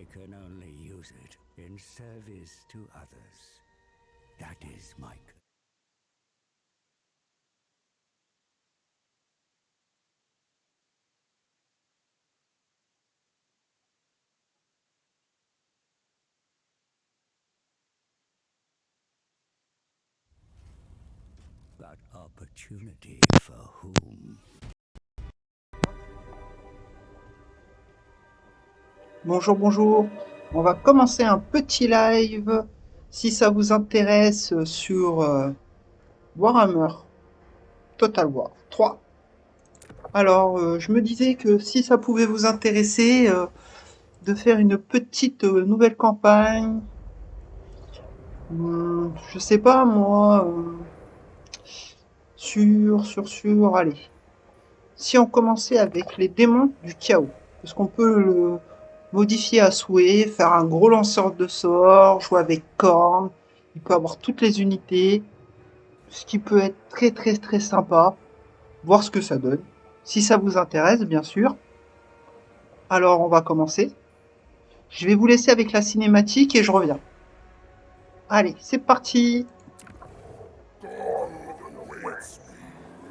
I can only use it in service to others. That is my... But opportunity for whom? Bonjour, bonjour. On va commencer un petit live, si ça vous intéresse, sur Warhammer Total War 3. Alors, je me disais que si ça pouvait vous intéresser, de faire une petite nouvelle campagne, je sais pas moi, allez. Si on commençait avec les démons du chaos, parce qu'on peut le modifier à souhait, faire un gros lanceur de sorts, jouer avec cornes, il peut avoir toutes les unités, ce qui peut être très très très sympa, voir ce que ça donne. Si ça vous intéresse, bien sûr. Alors on va commencer. Je vais vous laisser avec la cinématique et je reviens. Allez, c'est parti.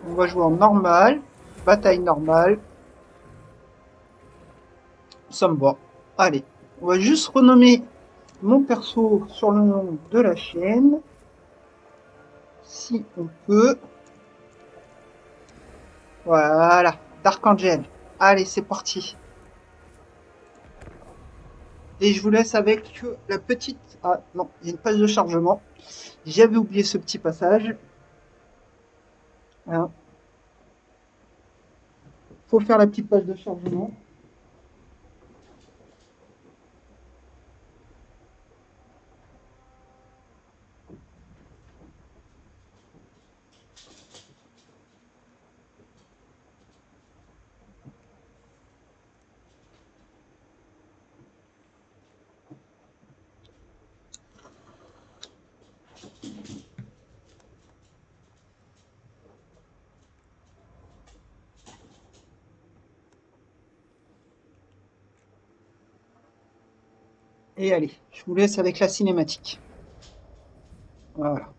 On va jouer en normal, bataille normale. Ça me va. Allez, on va juste renommer mon perso sur le nom de la chaîne. Si on peut. Voilà, Dark Angel. Allez, c'est parti. Et je vous laisse avec la petite... Ah non, il y a une page de chargement. J'avais oublié ce petit passage. Hein. Faut faire la petite page de chargement. Et allez, je vous laisse avec la cinématique. Voilà.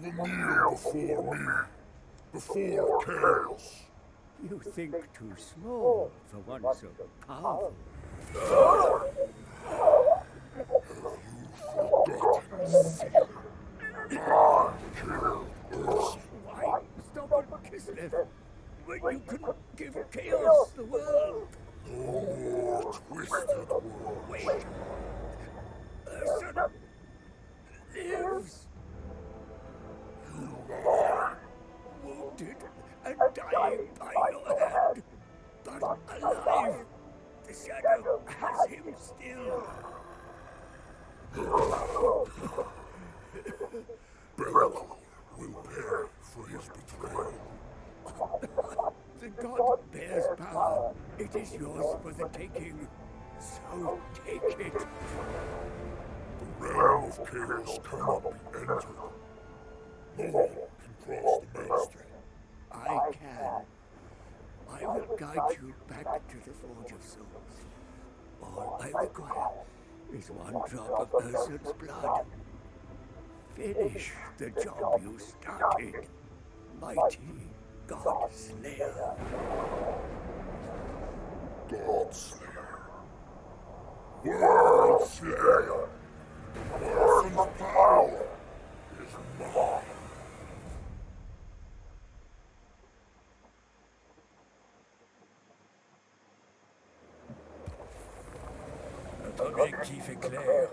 It will kneel before me, before chaos. You think too small for one so powerful. Why stop at Kislev when you can give chaos the world? No more twisted world. Wait. Urson lives. You lie. Wounded and dying by your hand, but alive. The shadow has him still. Belko will pay for his betrayal. The god bears power. It is yours for the taking. So take it. The realm of chaos cannot be entered. No one can cross the maelstrom. I can. I will guide you back to the Forge of Souls. All I require is one drop of Urson's blood. Finish the job you started, mighty God Slayer. God Slayer. World Slayer. Urson's power is mine. Notre objectif est clair.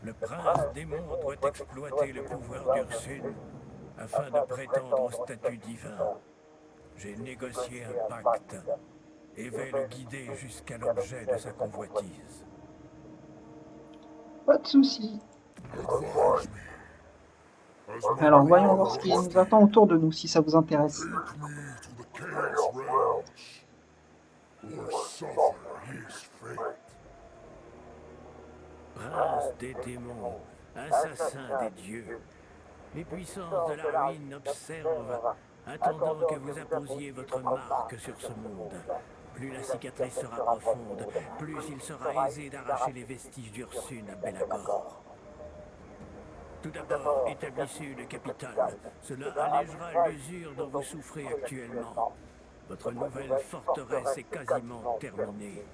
Le prince démon doit exploiter le pouvoir d'Ursune afin de prétendre au statut divin. J'ai négocié un pacte et vais le guider jusqu'à l'objet de sa convoitise. Pas de soucis. Advise me. Alors, voyons voir ce qui nous attend autour de nous, si ça vous intéresse. Take me to the Chaos Realms, or suffer his fate. Prince des démons, assassin des dieux, les puissances de la ruine observent, attendant que vous apposiez votre marque sur ce monde. Plus la cicatrice sera profonde, plus il sera aisé d'arracher les vestiges d'Ursune à Belagor. Tout d'abord, établissez une capitale. Cela allégera l'usure dont vous souffrez actuellement. Votre nouvelle forteresse est quasiment terminée.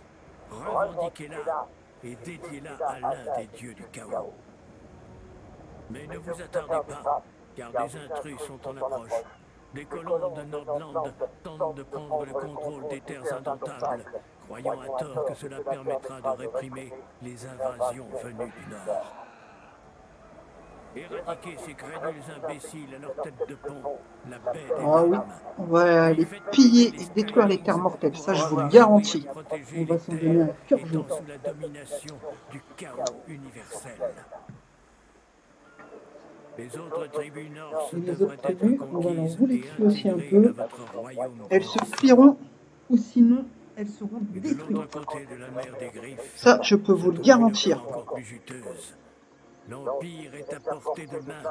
Revendiquez-la et dédiez-la à l'un des dieux du chaos. Mais ne vous attardez pas, car des intrus sont en approche. Des colons de Nordland tentent de prendre le contrôle des terres indomptables, croyant à tort que cela permettra de réprimer les invasions venues du Nord. Éradiquez ces crédules imbéciles à leur tête de pont, la baie des Ah oui, larmes. on va les piller et détruire les terres mortelles, ça je vous le garantis. On va s'en donner un cœur jour. Étant sous la domination du chaos universel. Les autres tribus nord Et les devraient autres être tribus, on va leur conquises rouler et dessus aussi un intégrées peu. à votre royaume. Elles se progressif. fuiront, ou sinon elles seront Et de détruites. l'autre côté de la mer des Griffes, Ça, je peux se vous le trouve une garantir. proie encore plus juteuse. L'Empire est à portée de main,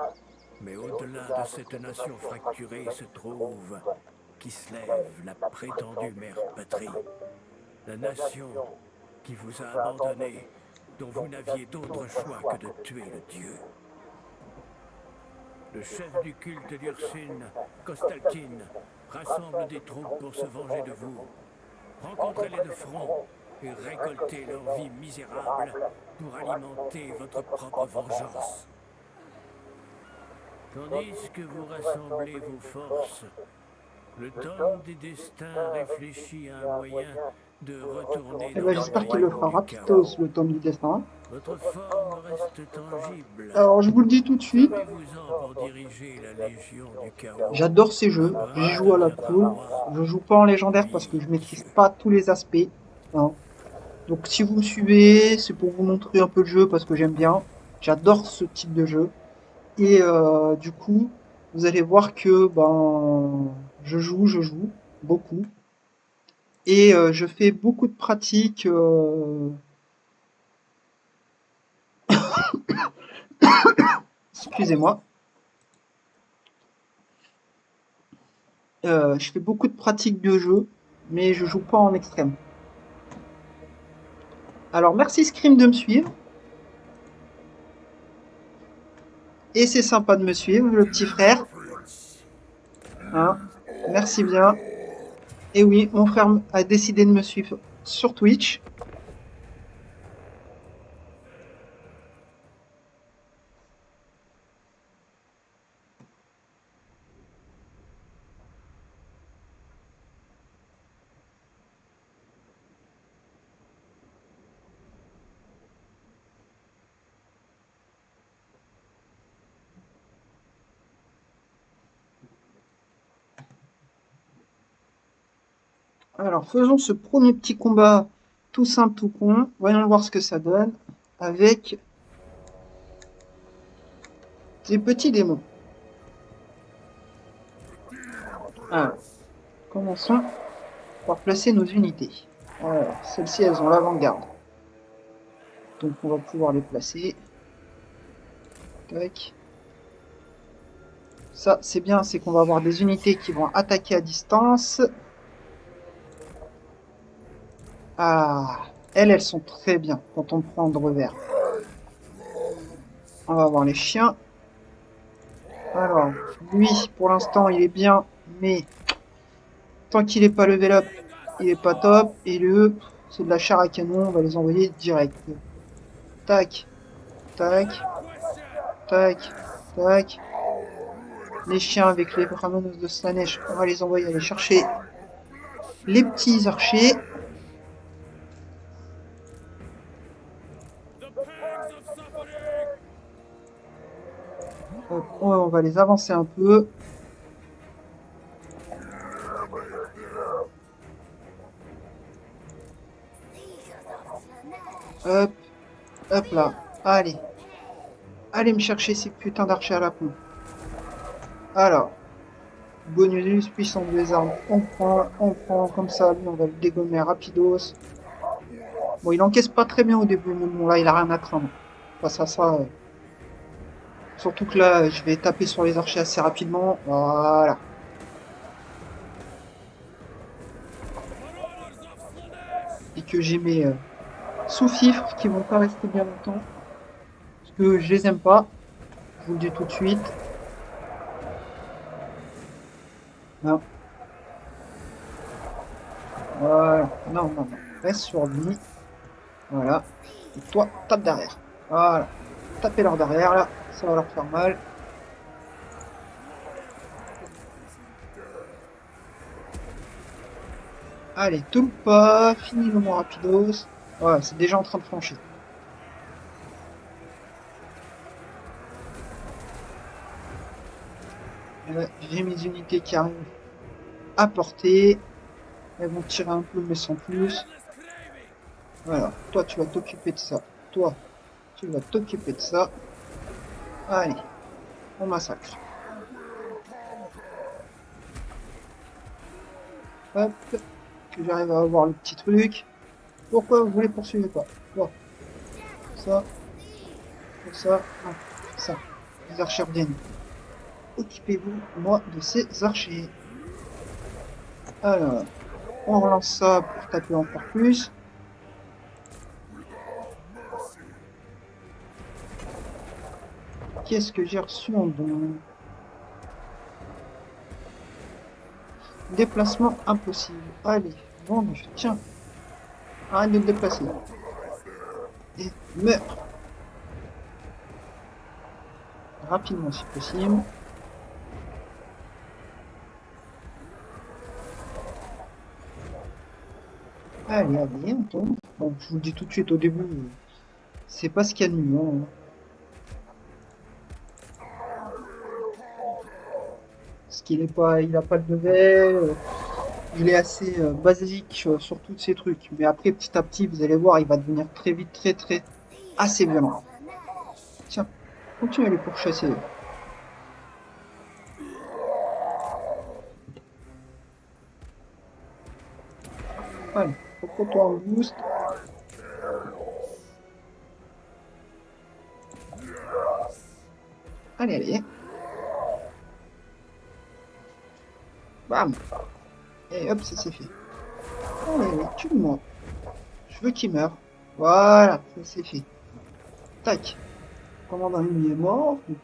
mais au-delà de cette nation fracturée se trouve Kislev, la prétendue mère patrie. La nation qui vous a abandonné, dont vous n'aviez d'autre choix que de tuer le dieu. Le chef du culte d'Ursune, Kostalkin, rassemble des troupes pour se venger de vous. Rencontrez-les de front et récoltez leur vie misérable pour alimenter votre propre vengeance. Tandis que vous rassemblez vos forces, le Dôme des Destins réfléchit à un moyen de retourner Eh dans ben, le j'espère qu'il le fera royaume du rapidos, chaos. le tome du destin. Votre forme reste tangible. Alors, je vous le dis tout de suite, Servez-vous-en pour diriger la Légion du chaos. j'adore ces jeux. J'y joue à la poule. Je joue pas en légendaire parce que je maîtrise pas tous les aspects. Hein. Donc, si vous me suivez, c'est pour vous montrer un peu le jeu parce que j'aime bien. J'adore ce type de jeu. Et du coup, vous allez voir que ben, je joue beaucoup. Et je fais beaucoup de pratiques. Excusez-moi. Je fais beaucoup de pratiques de jeu, mais je joue pas en extrême. Alors, merci Scream de me suivre. Et c'est sympa de me suivre, le petit frère. Hein, merci bien. Et oui, mon frère a décidé de me suivre sur Twitch. Alors, faisons ce premier petit combat tout simple, tout con. Voyons voir ce que ça donne avec ces petits démons. Alors, commençons par placer nos unités. Alors, celles-ci, elles ont l'avant-garde. Donc, on va pouvoir les placer. Tac. Ça, c'est bien, c'est qu'on va avoir des unités qui vont attaquer à distance. Ah, elles sont très bien quand on prend de revers. On va avoir les chiens. Alors, lui, pour l'instant, il est bien, mais tant qu'il n'est pas level up, il est pas top. Et le, c'est de la chair à canon, on va les envoyer direct. Tac, tac, tac, tac. Les chiens avec les rameneuses de Slanesh, on va les envoyer aller chercher les petits archers. Hop, on va les avancer un peu. Hop, hop là. Allez. Allez me chercher ces putains d'archers à la con. Alors, bonus, puissance des armes, on prend comme ça, lui on va le dégommer rapidos. Bon, il encaisse pas très bien au début, mais bon là il a rien à craindre. Face à ça, surtout que là je vais taper sur les archers assez rapidement, voilà. Et que j'ai mes sous-fifres qui vont pas rester bien longtemps. Parce que je les aime pas, je vous le dis tout de suite. Non. Voilà. Non, non, non. Reste sur lui. Voilà. Et toi, tape derrière. Voilà. Tapez leur derrière, là. Ça va leur faire mal. Allez, tout le pas. Fini le moins rapidos. Voilà, c'est déjà en train de franchir. J'ai mes unités qui arrivent à portée. Elles vont tirer un peu, mais sans plus. Voilà. Toi, tu vas t'occuper de ça. Toi, tu vas t'occuper de ça. Allez. On massacre. Hop. Que j'arrive à avoir le petit truc. Pourquoi vous les poursuivez pas? Bon. Ça. Pour ça. Non. Ça. Les archers reviennent. Occupez-vous, moi, de ces archers. Alors. On relance ça pour taper encore plus. Qu'est-ce que j'ai reçu en don? Déplacement impossible. Allez, vendu. Tiens. Arrête de te déplacer. Et meurs. Rapidement si possible. Allez, allez, on tombe. Bon, je vous le dis tout de suite au début, c'est pas ce qu'il y a de mieux. Hein. Parce qu'il est pas, il a pas de level, il est assez basique sur tous ces trucs. Mais après, petit à petit, vous allez voir, il va devenir très vite, très, assez violent. Tiens, continue à les pourchasser. Allez, reprends-toi un boost. Allez, allez. Bam. Et hop, ça c'est fait. Allez, allez, tue-moi. Je veux qu'il meure. Voilà, ça c'est fait. Tac. Commandant ennemi est mort. Donc,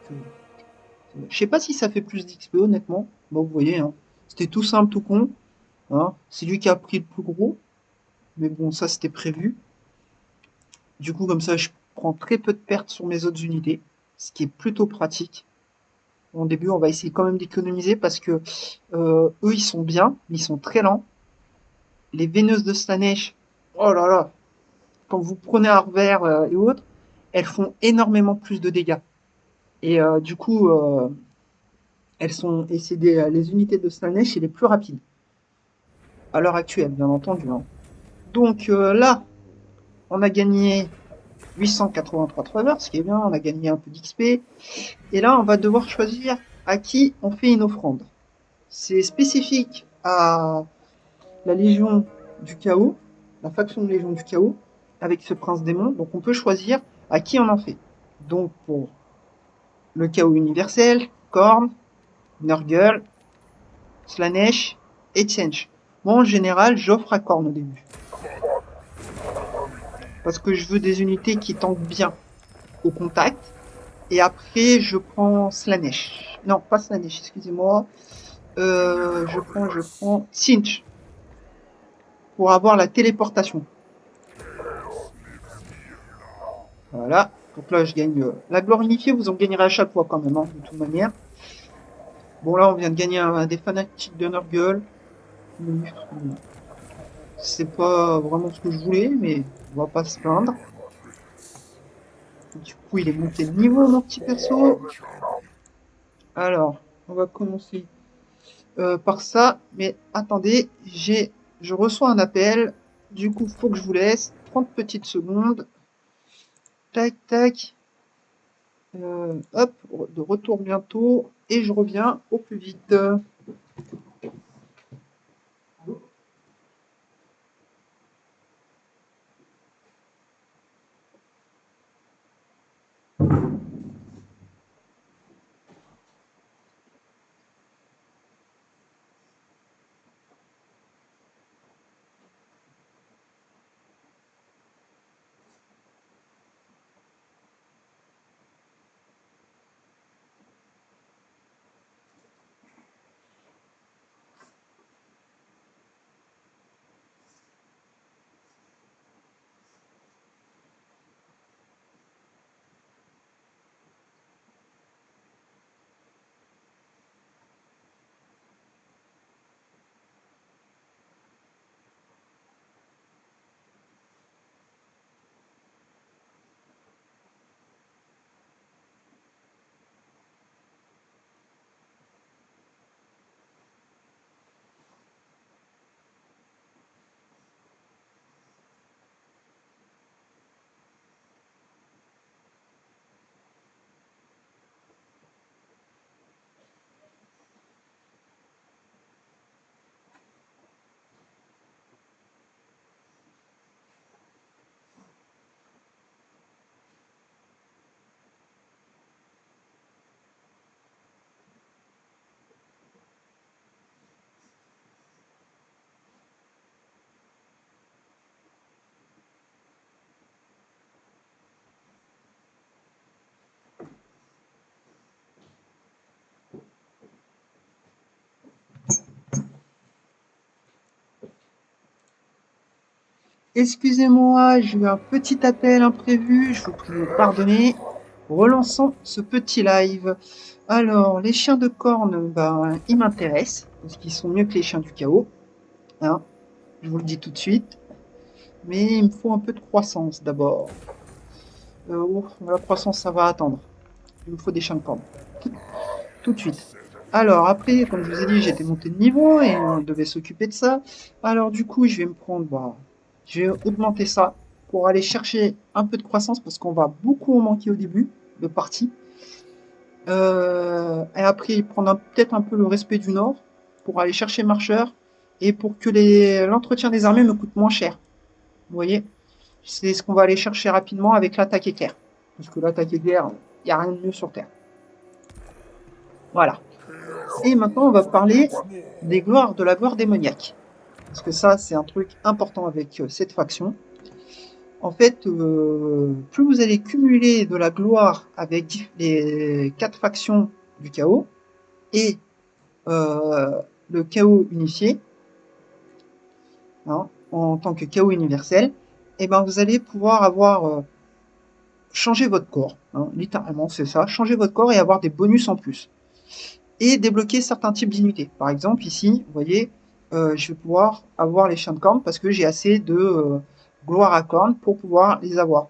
je sais pas si ça fait plus d'XP honnêtement. Bon, vous voyez, hein. C'était tout simple, tout con. Hein. C'est lui qui a pris le plus gros. Mais bon, ça c'était prévu. Du coup, comme ça, je prends très peu de pertes sur mes autres unités. Ce qui est plutôt pratique. Au début, on va essayer quand même d'économiser parce que eux, ils sont bien, mais ils sont très lents. Les veineuses de Slaanesh, oh là là, quand vous prenez un revers et autres, elles font énormément plus de dégâts. Et du coup, elles sont, et c'est les unités de Slaanesh les plus rapides. À l'heure actuelle, bien entendu. Hein. Donc là, on a gagné 883 travers, ce qui est bien, on a gagné un peu d'XP. Et là, on va devoir choisir à qui on fait une offrande. C'est spécifique à la Légion du Chaos, la faction de Légion du Chaos, avec ce prince démon. Donc on peut choisir à qui on en fait. Donc pour le Chaos universel, Khorne, Nurgle, Slaanesh et Tzeentch. Moi en général, j'offre à Khorne au début. Parce que je veux des unités qui tankent bien au contact. Et après, je prends Slaanesh. Non, pas Slaanesh, excusez-moi. Je prends Tzeentch. Pour avoir la téléportation. Voilà. Donc là, je gagne la gloire unifiée. Vous en gagnerez à chaque fois quand même, hein, de toute manière. Bon, là, on vient de gagner un des fanatiques de Nurgle. C'est pas vraiment ce que je voulais, mais on va pas se plaindre. Du coup, il est monté de niveau, mon petit perso. Alors, on va commencer par ça. Mais attendez, je reçois un appel. Du coup, faut que je vous laisse. 30 petites secondes. Tac, tac. Hop, de retour bientôt. et je reviens au plus vite. Excusez-moi, j'ai eu un petit appel imprévu, je vous prie de me pardonner. Relançons ce petit live. Alors, les chiens de corne, ben, ils m'intéressent, parce qu'ils sont mieux que les chiens du chaos. Hein, je vous le dis tout de suite. Mais il me faut un peu de croissance d'abord. La croissance, ça va attendre. Il me faut des chiens de corne. Tout de suite. Alors, après, comme je vous ai dit, j'étais monté de niveau et on devait s'occuper de ça. Alors, du coup, je vais me prendre... Bah, je vais augmenter ça pour aller chercher un peu de croissance parce qu'on va beaucoup en manquer au début de partie. Et après, prendre peut-être un peu le respect du Nord pour aller chercher marcheur et pour que l'entretien des armées me coûte moins cher. Vous voyez, c'est ce qu'on va aller chercher rapidement avec l'attaque éclair. Parce que l'attaque éclair, il n'y a rien de mieux sur Terre. Voilà. Et maintenant, on va parler de la gloire démoniaque. Parce que ça, c'est un truc important avec cette faction. En fait, plus vous allez cumuler de la gloire avec les 4 factions du chaos et le chaos unifié, hein, en tant que chaos universel, et ben vous allez pouvoir avoir changer votre corps, hein, littéralement c'est ça, changer votre corps et avoir des bonus en plus. Et débloquer certains types d'unités. Par exemple, ici, vous voyez, je vais pouvoir avoir les chiens de corne parce que j'ai assez de gloire à corne pour pouvoir les avoir.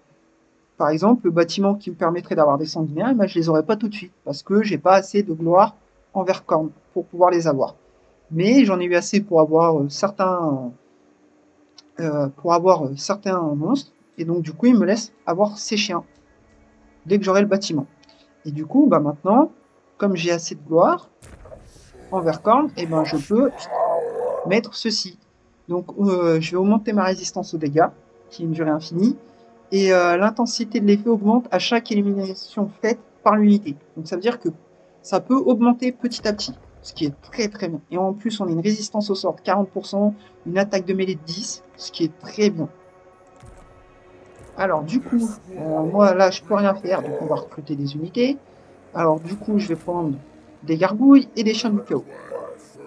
Par exemple, le bâtiment qui me permettrait d'avoir des sanguinaires, eh ben, je les aurai pas tout de suite parce que j'ai pas assez de gloire envers corne pour pouvoir les avoir. Mais j'en ai eu assez pour avoir certains monstres et donc du coup, il me laisse avoir ces chiens dès que j'aurai le bâtiment. Et du coup, bah maintenant, comme j'ai assez de gloire envers corne, et ben je peux mettre ceci. Donc je vais augmenter ma résistance aux dégâts, qui est une durée infinie, et l'intensité de l'effet augmente à chaque élimination faite par l'unité. Donc ça veut dire que ça peut augmenter petit à petit, ce qui est très très bien. Et en plus, on a une résistance au sort de 40%, une attaque de mêlée de 10, ce qui est très bien. Alors du coup, moi là, je peux rien faire, donc on va recruter des unités. Alors du coup, je vais prendre des gargouilles et des chiens du chaos.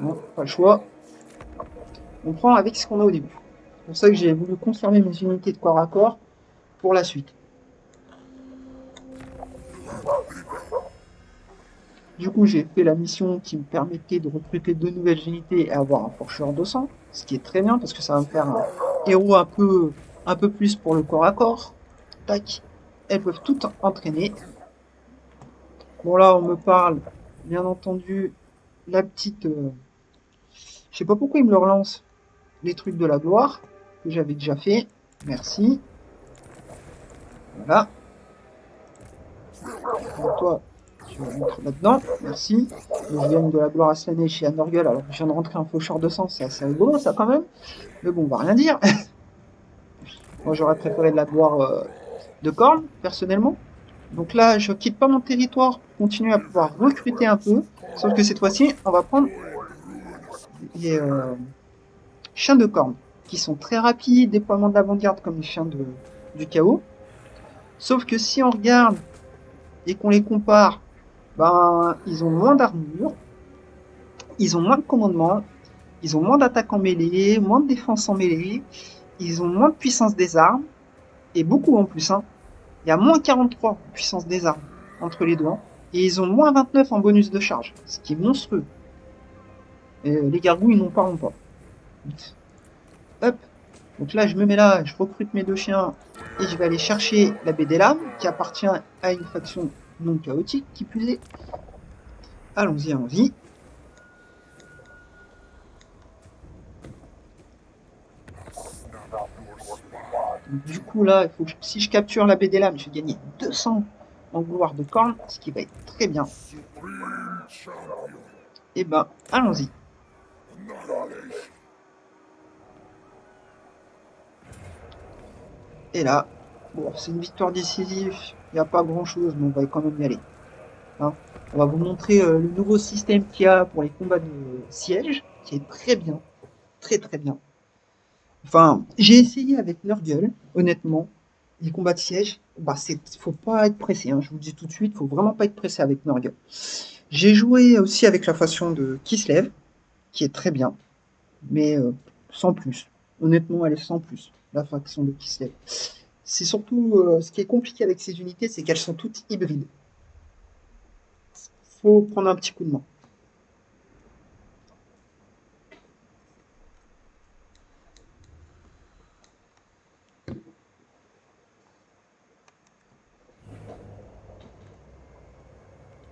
Bon, pas le choix. On prend avec ce qu'on a au début. C'est pour ça que j'ai voulu conserver mes unités de corps à corps pour la suite. Du coup, j'ai fait la mission qui me permettait de recruter 2 nouvelles unités et avoir un forcheur de sang, ce qui est très bien parce que ça va me faire un héros un peu plus pour le corps à corps. Tac. Elles peuvent toutes entraîner. Bon là, on me parle, bien entendu, la petite... Je sais pas pourquoi il me le relance. Les trucs de la gloire, que j'avais déjà fait. Merci. Voilà. Donc toi, je rentre là-dedans, merci. Je gagne de la gloire à se l'année chez Anorgul, alors je viens de rentrer un faucheur de sang, c'est assez rigolo ça quand même. Mais bon, on va rien dire. Moi j'aurais préféré de la gloire de Korn, personnellement. Donc là, je quitte pas mon territoire pour continuer à pouvoir recruter un peu. Sauf que cette fois-ci, on va prendre les chiens de Korn, qui sont très rapides, déploiement de l'avant-garde comme les chiens du chaos. Sauf que si on regarde et qu'on les compare, ben, ils ont moins d'armure, ils ont moins de commandement, ils ont moins d'attaque en mêlée, moins de défense en mêlée, ils ont moins de puissance des armes, et beaucoup en plus, hein. Il y a moins 43 en puissance des armes entre les deux, hein. Et ils ont moins 29 en bonus de charge, ce qui est monstrueux. Et les gargouilles n'en parlons pas. Hop. Donc là, je me mets là, je recrute mes 2 chiens, et je vais aller chercher la baie des lames, qui appartient à une faction non chaotique, qui plus est. Allons-y, allons-y. Du coup, là, il faut que si je capture la baie des lames, je vais gagner 200 en gloire de Korn, ce qui va être très bien. Et ben, allons-y. Et là, bon, c'est une victoire décisive, il n'y a pas grand-chose, mais on va quand même y aller. Hein, on va vous montrer le nouveau système qu'il y a pour les combats de siège, qui est très bien, très très bien. Enfin, j'ai essayé avec Nurgle, honnêtement, les combats de siège, bah faut pas être pressé, hein, je vous le dis tout de suite, faut vraiment pas être pressé avec Nurgle. J'ai joué aussi avec la façon de Kislev, qui est très bien, mais sans plus. Honnêtement, elle est sans plus, la faction de Kislev. C'est surtout ce qui est compliqué avec ces unités, c'est qu'elles sont toutes hybrides. Faut prendre un petit coup de main.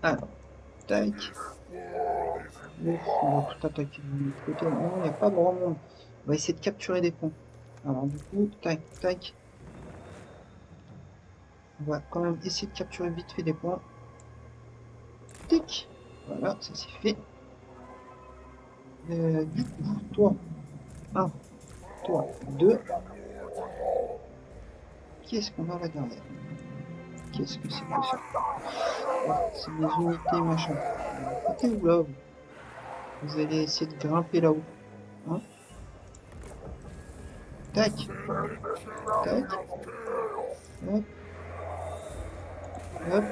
Alors, tac. Ouf, on va tout attaquer de l'autre côté. Non, il n'y a pas de grand monde. On va essayer de capturer des points. Alors du coup, tac, tac. On va quand même essayer de capturer vite fait des points. Tic. Voilà, ça c'est fait. Du coup, toi, 1, toi, 2. Qu'est-ce qu'on a là derrière? Qu'est-ce que c'est que ça? C'est des unités machin. Côté où là? Vous allez essayer de grimper là-haut. Hein? Tac. Tac. Hop. Hop.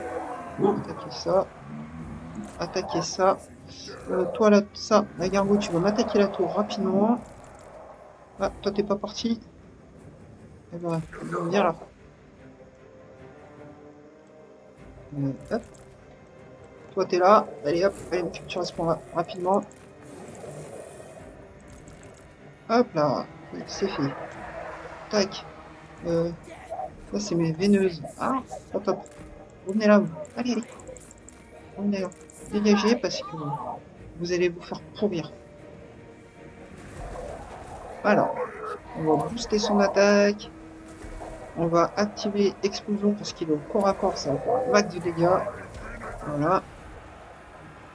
Attaquer ça. Attaquer ça. Toi là, ça, la gargouille, tu vas m'attaquer la tour rapidement. Ah, toi t'es pas parti. Eh ben, viens là. Hop. Toi t'es là. Allez hop, allez, tu responds là, rapidement. Hop là, c'est fait. Tac. Là c'est mes veineuses. Ah, top top. Revenez là, vous. Allez, allez. Revenez là. Dégagez parce que vous allez vous faire pourrir. Voilà. On va booster son attaque. On va activer explosion parce qu'il est au corps à corps, ça va faire max de dégâts. Voilà.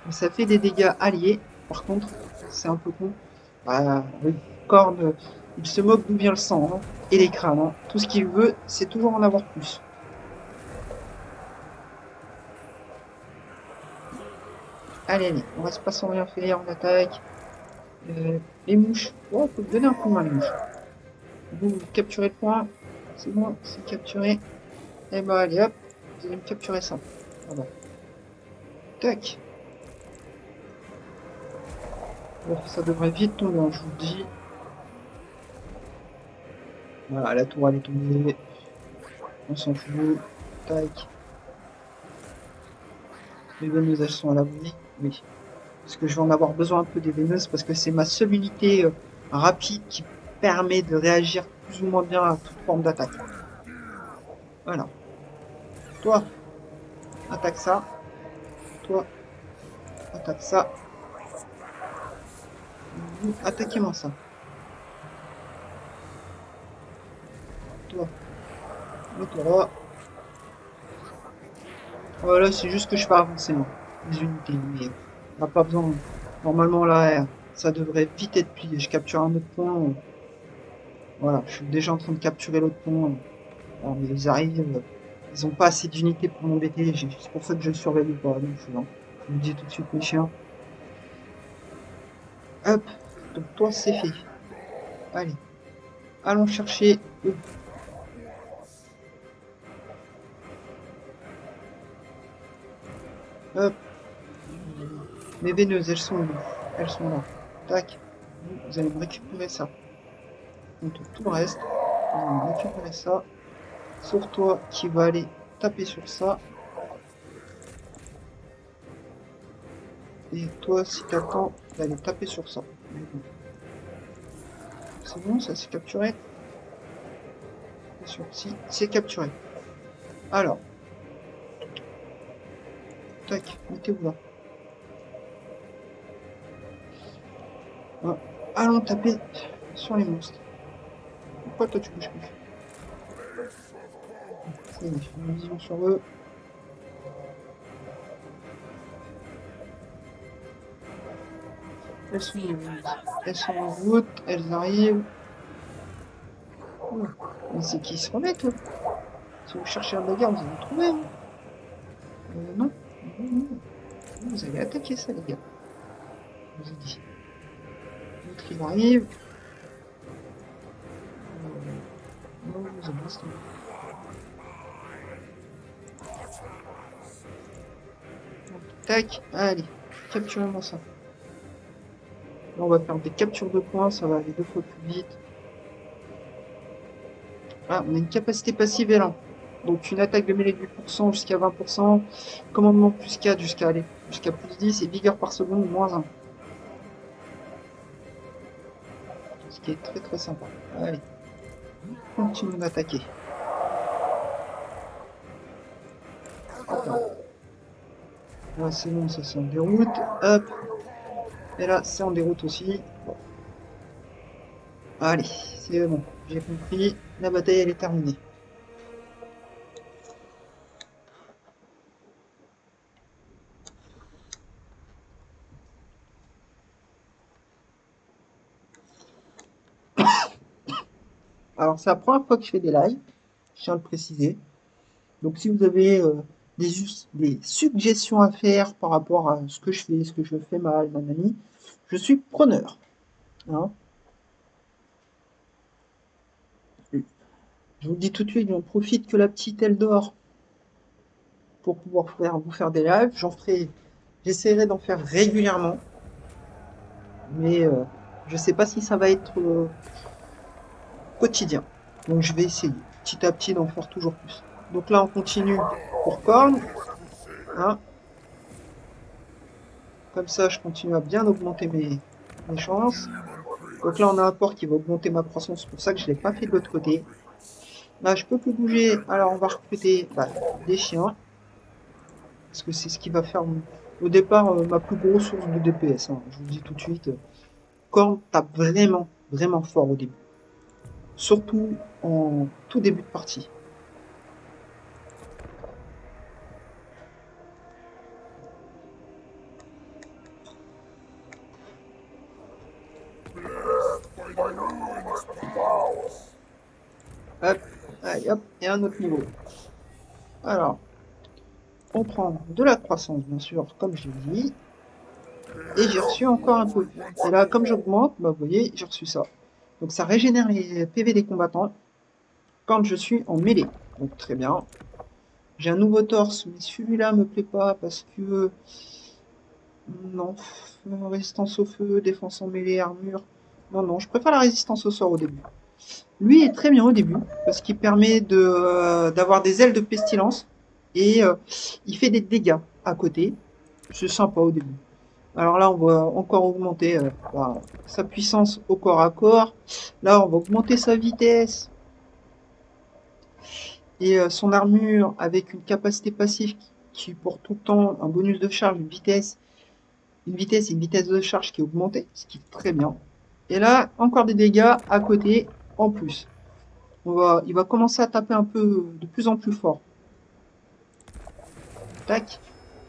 Ça fait des dégâts alliés. Par contre, c'est un peu con. Bah, oui, Korn, il se moque d'où vient le sang, hein, et les crânes. Hein. Tout ce qu'il veut, c'est toujours en avoir plus. Allez, allez, on reste pas sans rien faire, on attaque. Les mouches. Oh, on peut donner un coup de main, les mouches. Vous capturez le point. C'est bon, c'est capturé. Et bah, allez hop, vous allez me capturer ça. Voilà. Tac. Bon, ça devrait vite tomber, hein, je vous le dis. Voilà, la tour elle est tombée. On s'en fout. Tac. Les veineuses elles sont à l'abri. Oui. Parce que je vais en avoir besoin un peu des veineuses parce que c'est ma seule unité rapide qui permet de réagir plus ou moins bien à toute forme d'attaque. Voilà. Toi, attaque ça. Toi, attaque ça. Vous, attaquez-moi ça. Toi, mets-toi là. Voilà, c'est juste que je fais avancer moi, les unités, mais on n'a pas besoin. Normalement là, ça devrait vite être plié. Je capture un autre point. Voilà, je suis déjà en train de capturer l'autre point. Alors, ils arrivent, ils ont pas assez d'unités pour m'embêter. C'est pour ça que je surveille pas. Donc je vous dis tout de suite mes chiens. Hop, donc toi c'est fait. Allez, allons chercher eux. Hop, mes veineuses, elles sont où? Elles sont là. Tac, vous allez me récupérer ça. Donc tout le reste, vous allez me récupérer ça. Sauf toi qui va aller taper sur ça. Et toi, si t'attends d'aller taper sur ça. C'est bon, ça c'est capturé. Si, c'est capturé. Alors. Tac, mettez-vous là. Voilà. Allons taper sur les monstres. Pourquoi toi tu bouges plus? Ça y est, une vision sur eux. Elles sont en route, elles arrivent. Oh, mais c'est qui se remettent eux? Si vous cherchez un bagarre, vous allez le trouver. Hein. Non. Vous allez attaquer ça, les gars. Je vous ai dit. L'autre il arrive. Non, vous allez rester. Tac, allez, capturez-moi ça. Là, on va faire des captures de points, ça va aller 2 fois plus vite. Ah, on a une capacité passive élan. Donc une attaque de mêlée de 8% jusqu'à 20%, commandement plus 4 jusqu'à plus 10 et vigueur par seconde moins 1. Ce qui est très très sympa. Allez, continuons d'attaquer. Là c'est bon, ça c'est en déroute. Hop. Et là c'est en déroute aussi. Bon. Allez, c'est bon, j'ai compris. La bataille elle est terminée. Alors c'est la première fois que je fais des lives, je tiens à le préciser. Donc si vous avez des suggestions à faire par rapport à ce que je fais mal, nanani, je suis preneur. Hein. Je vous le dis tout de suite, j'en profite que la petite elle dort pour pouvoir vous faire des lives. J'essaierai d'en faire régulièrement, mais je sais pas si ça va être quotidien. Donc je vais essayer petit à petit d'en faire toujours plus. Donc là on continue pour Korn. Hein. Comme ça je continue à bien augmenter mes chances. Donc là on a un port qui va augmenter ma croissance, c'est pour ça que je ne l'ai pas fait de l'autre côté. Là je peux plus bouger, alors on va recruter des chiens. Parce que c'est ce qui va faire au départ ma plus grosse source de DPS. Hein. Je vous le dis tout de suite. Korn tape vraiment, vraiment fort au début. Surtout en tout début de partie. Hop, allez hop, et un autre niveau. Alors, on prend de la croissance, bien sûr, comme je l'ai dit. Et j'ai reçu encore un peu. Et là, comme j'augmente, vous voyez, j'ai reçu ça. Donc ça régénère les PV des combattants quand je suis en mêlée. Donc très bien. J'ai un nouveau torse, mais celui-là me plaît pas parce que... Non, résistance au feu, défense en mêlée, armure. Non, je préfère la résistance au sort au début. Lui est très bien au début, parce qu'il permet d'avoir des ailes de pestilence, et il fait des dégâts à côté. C'est sympa au début. Alors là, on va encore augmenter sa puissance au corps à corps. Là, on va augmenter sa vitesse. Et son armure avec une capacité passive qui pour tout le temps un bonus de charge, une vitesse de charge qui est augmentée, ce qui est très bien. Et là, encore des dégâts à côté en plus. Il va commencer à taper un peu de plus en plus fort. Tac.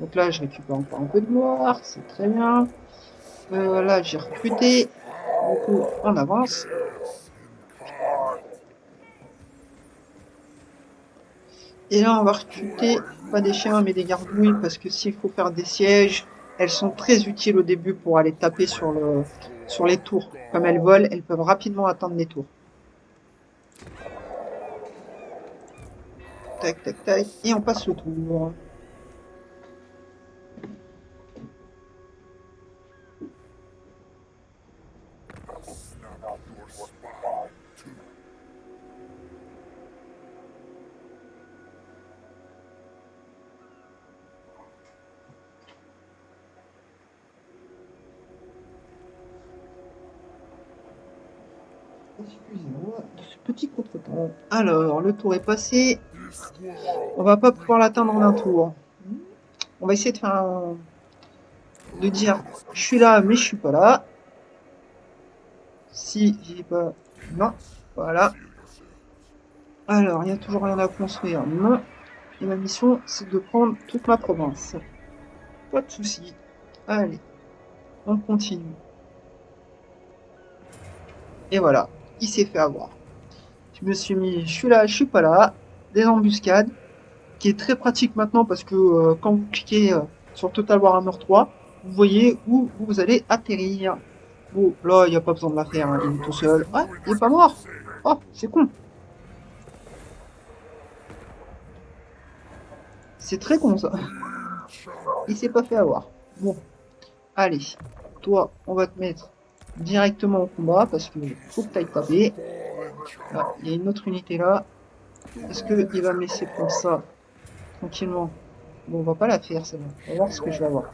Donc là, je récupère encore un peu de gloire. C'est très bien. Là, j'ai recruté. Du coup, on avance. Et là, on va recruter pas des chiens, mais des gargouilles, parce que s'il faut faire des sièges, elles sont très utiles au début pour aller taper sur les tours. Comme elles volent, elles peuvent rapidement atteindre les tours. Tac, tac, tac. Et on passe le tour. Snap your spine too. Excusez-moi de ce petit contretemps. Alors, le tour est passé. On va pas pouvoir l'atteindre en un tour. On va essayer de dire je suis là, mais je suis pas là. Si j'ai pas. Non. Voilà. Alors, il y a toujours rien à construire. Non. Et ma mission, c'est de prendre toute ma province. Pas de souci. Allez, on continue. Et voilà, il s'est fait avoir. Je me suis mis, je suis là, je suis pas là. Des embuscades, qui est très pratique maintenant parce que quand vous cliquez sur Total Warhammer 3, vous voyez où vous allez atterrir. Bon, là, il n'y a pas besoin de la faire, hein, il est tout seul. Ah, il est pas mort. Oh, c'est con. C'est très con ça. Il s'est pas fait avoir. Bon, allez, toi, on va te mettre directement au combat parce que faut que tu ailles taper. Ah, il y a une autre unité là. Est-ce qu'il va me laisser prendre ça tranquillement? Bon, on va pas la faire, c'est bon. On va voir ce que je vais avoir.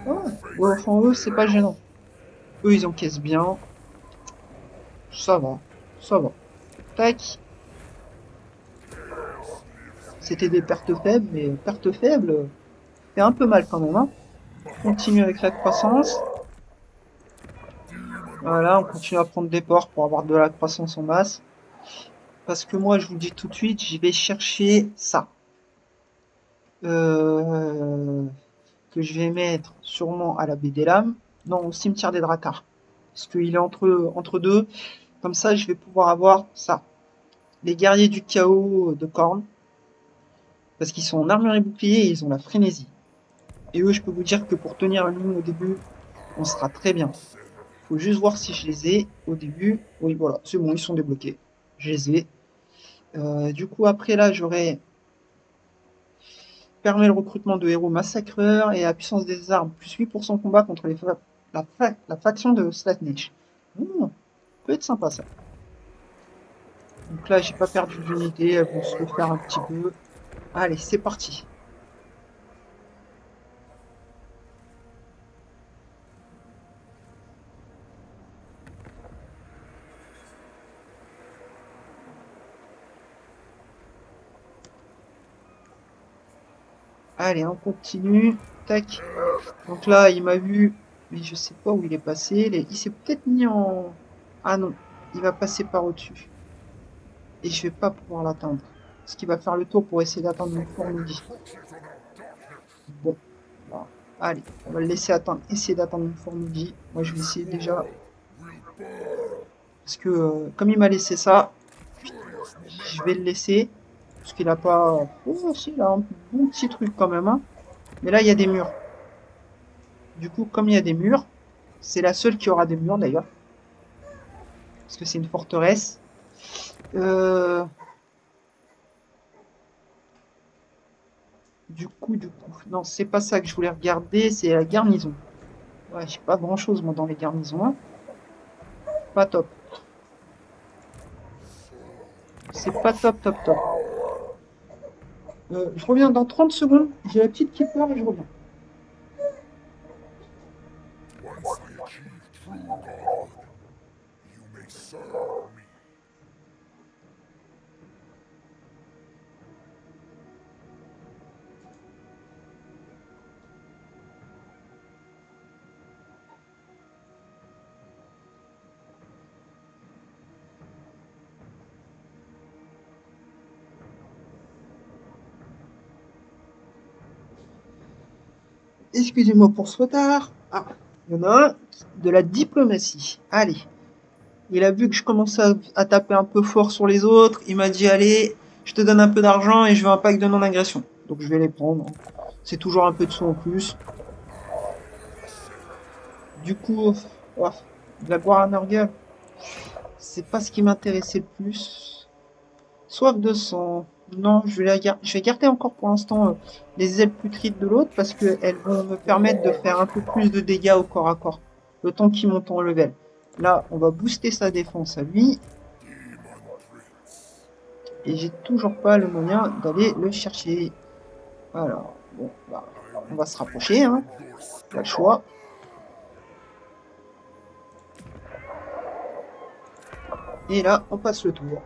Ah, ouais, enfin, eux, c'est pas gênant. Eux, ils encaissent bien. Ça va. Ça va. Tac. C'était des pertes faibles, mais pertes faibles, fait un peu mal quand même. Hein. Continue avec la croissance. Voilà, on continue à prendre des ports pour avoir de la croissance en masse. Parce que moi, je vous le dis tout de suite, j'y vais chercher ça. Que je vais mettre sûrement à la baie des lames. Non, au cimetière des Drakars. Parce qu'il est entre deux. Comme ça, je vais pouvoir avoir ça. Les guerriers du chaos de Khorne. Parce qu'ils sont en armure et bouclier et ils ont la frénésie. Et eux, je peux vous dire que pour tenir une ligne au début, on sera très bien. Faut juste voir si je les ai au début. Oui, voilà, c'est bon, ils sont débloqués. Je les ai. Du coup, après là, j'aurai permet le recrutement de héros massacreurs et la puissance des armes, plus 8% combat contre la faction de Slanesh. Peut être sympa ça. Donc là, j'ai pas perdu d'unité, elles vont se refaire un petit peu. Allez, c'est parti. Allez, on continue. Tac. Donc là, il m'a vu, mais je sais pas où il est passé. Il s'est peut-être mis en... Ah non, il va passer par au-dessus. Et je vais pas pouvoir l'atteindre. Parce qu'il va faire le tour pour essayer d'atteindre une fourmilière. Bon. Voilà. Allez, on va le laisser essayer d'atteindre une fourmilière. Moi, je vais essayer déjà. Parce que comme il m'a laissé ça, je vais le laisser. Parce qu'il a pas... Oh, si, il a un bon petit truc quand même. Hein. Mais là, il y a des murs. Du coup, comme il y a des murs, c'est la seule qui aura des murs d'ailleurs. Parce que c'est une forteresse. Du coup, non, c'est pas ça que je voulais regarder, c'est la garnison. Ouais, j'ai pas grand chose moi dans les garnisons. Hein. Pas top. C'est pas top, top, top. Je reviens dans 30 secondes. J'ai la petite qui pleure et je reviens. Once I achieve true godhood, you may serve me. excusez-moi pour ce retard. Ah, il y en a un de la diplomatie. Allez. Il a vu que je commençais à taper un peu fort sur les autres. Il m'a dit, allez, je te donne un peu d'argent et je veux un pack de non-agression. Donc je vais les prendre. C'est toujours un peu de sous en plus. Du coup, oh, de la boire à Nurgle, c'est pas ce qui m'intéressait le plus. Soif de sang. Non, je vais garder encore pour l'instant les ailes putrides de l'autre parce qu'elles vont me permettre de faire un peu plus de dégâts au corps à corps. Le temps qu'il monte en level. Là, on va booster sa défense à lui. Et j'ai toujours pas le moyen d'aller le chercher. Alors, bon, bah, on va se rapprocher, hein. Pas le choix. Et là, on passe le tour.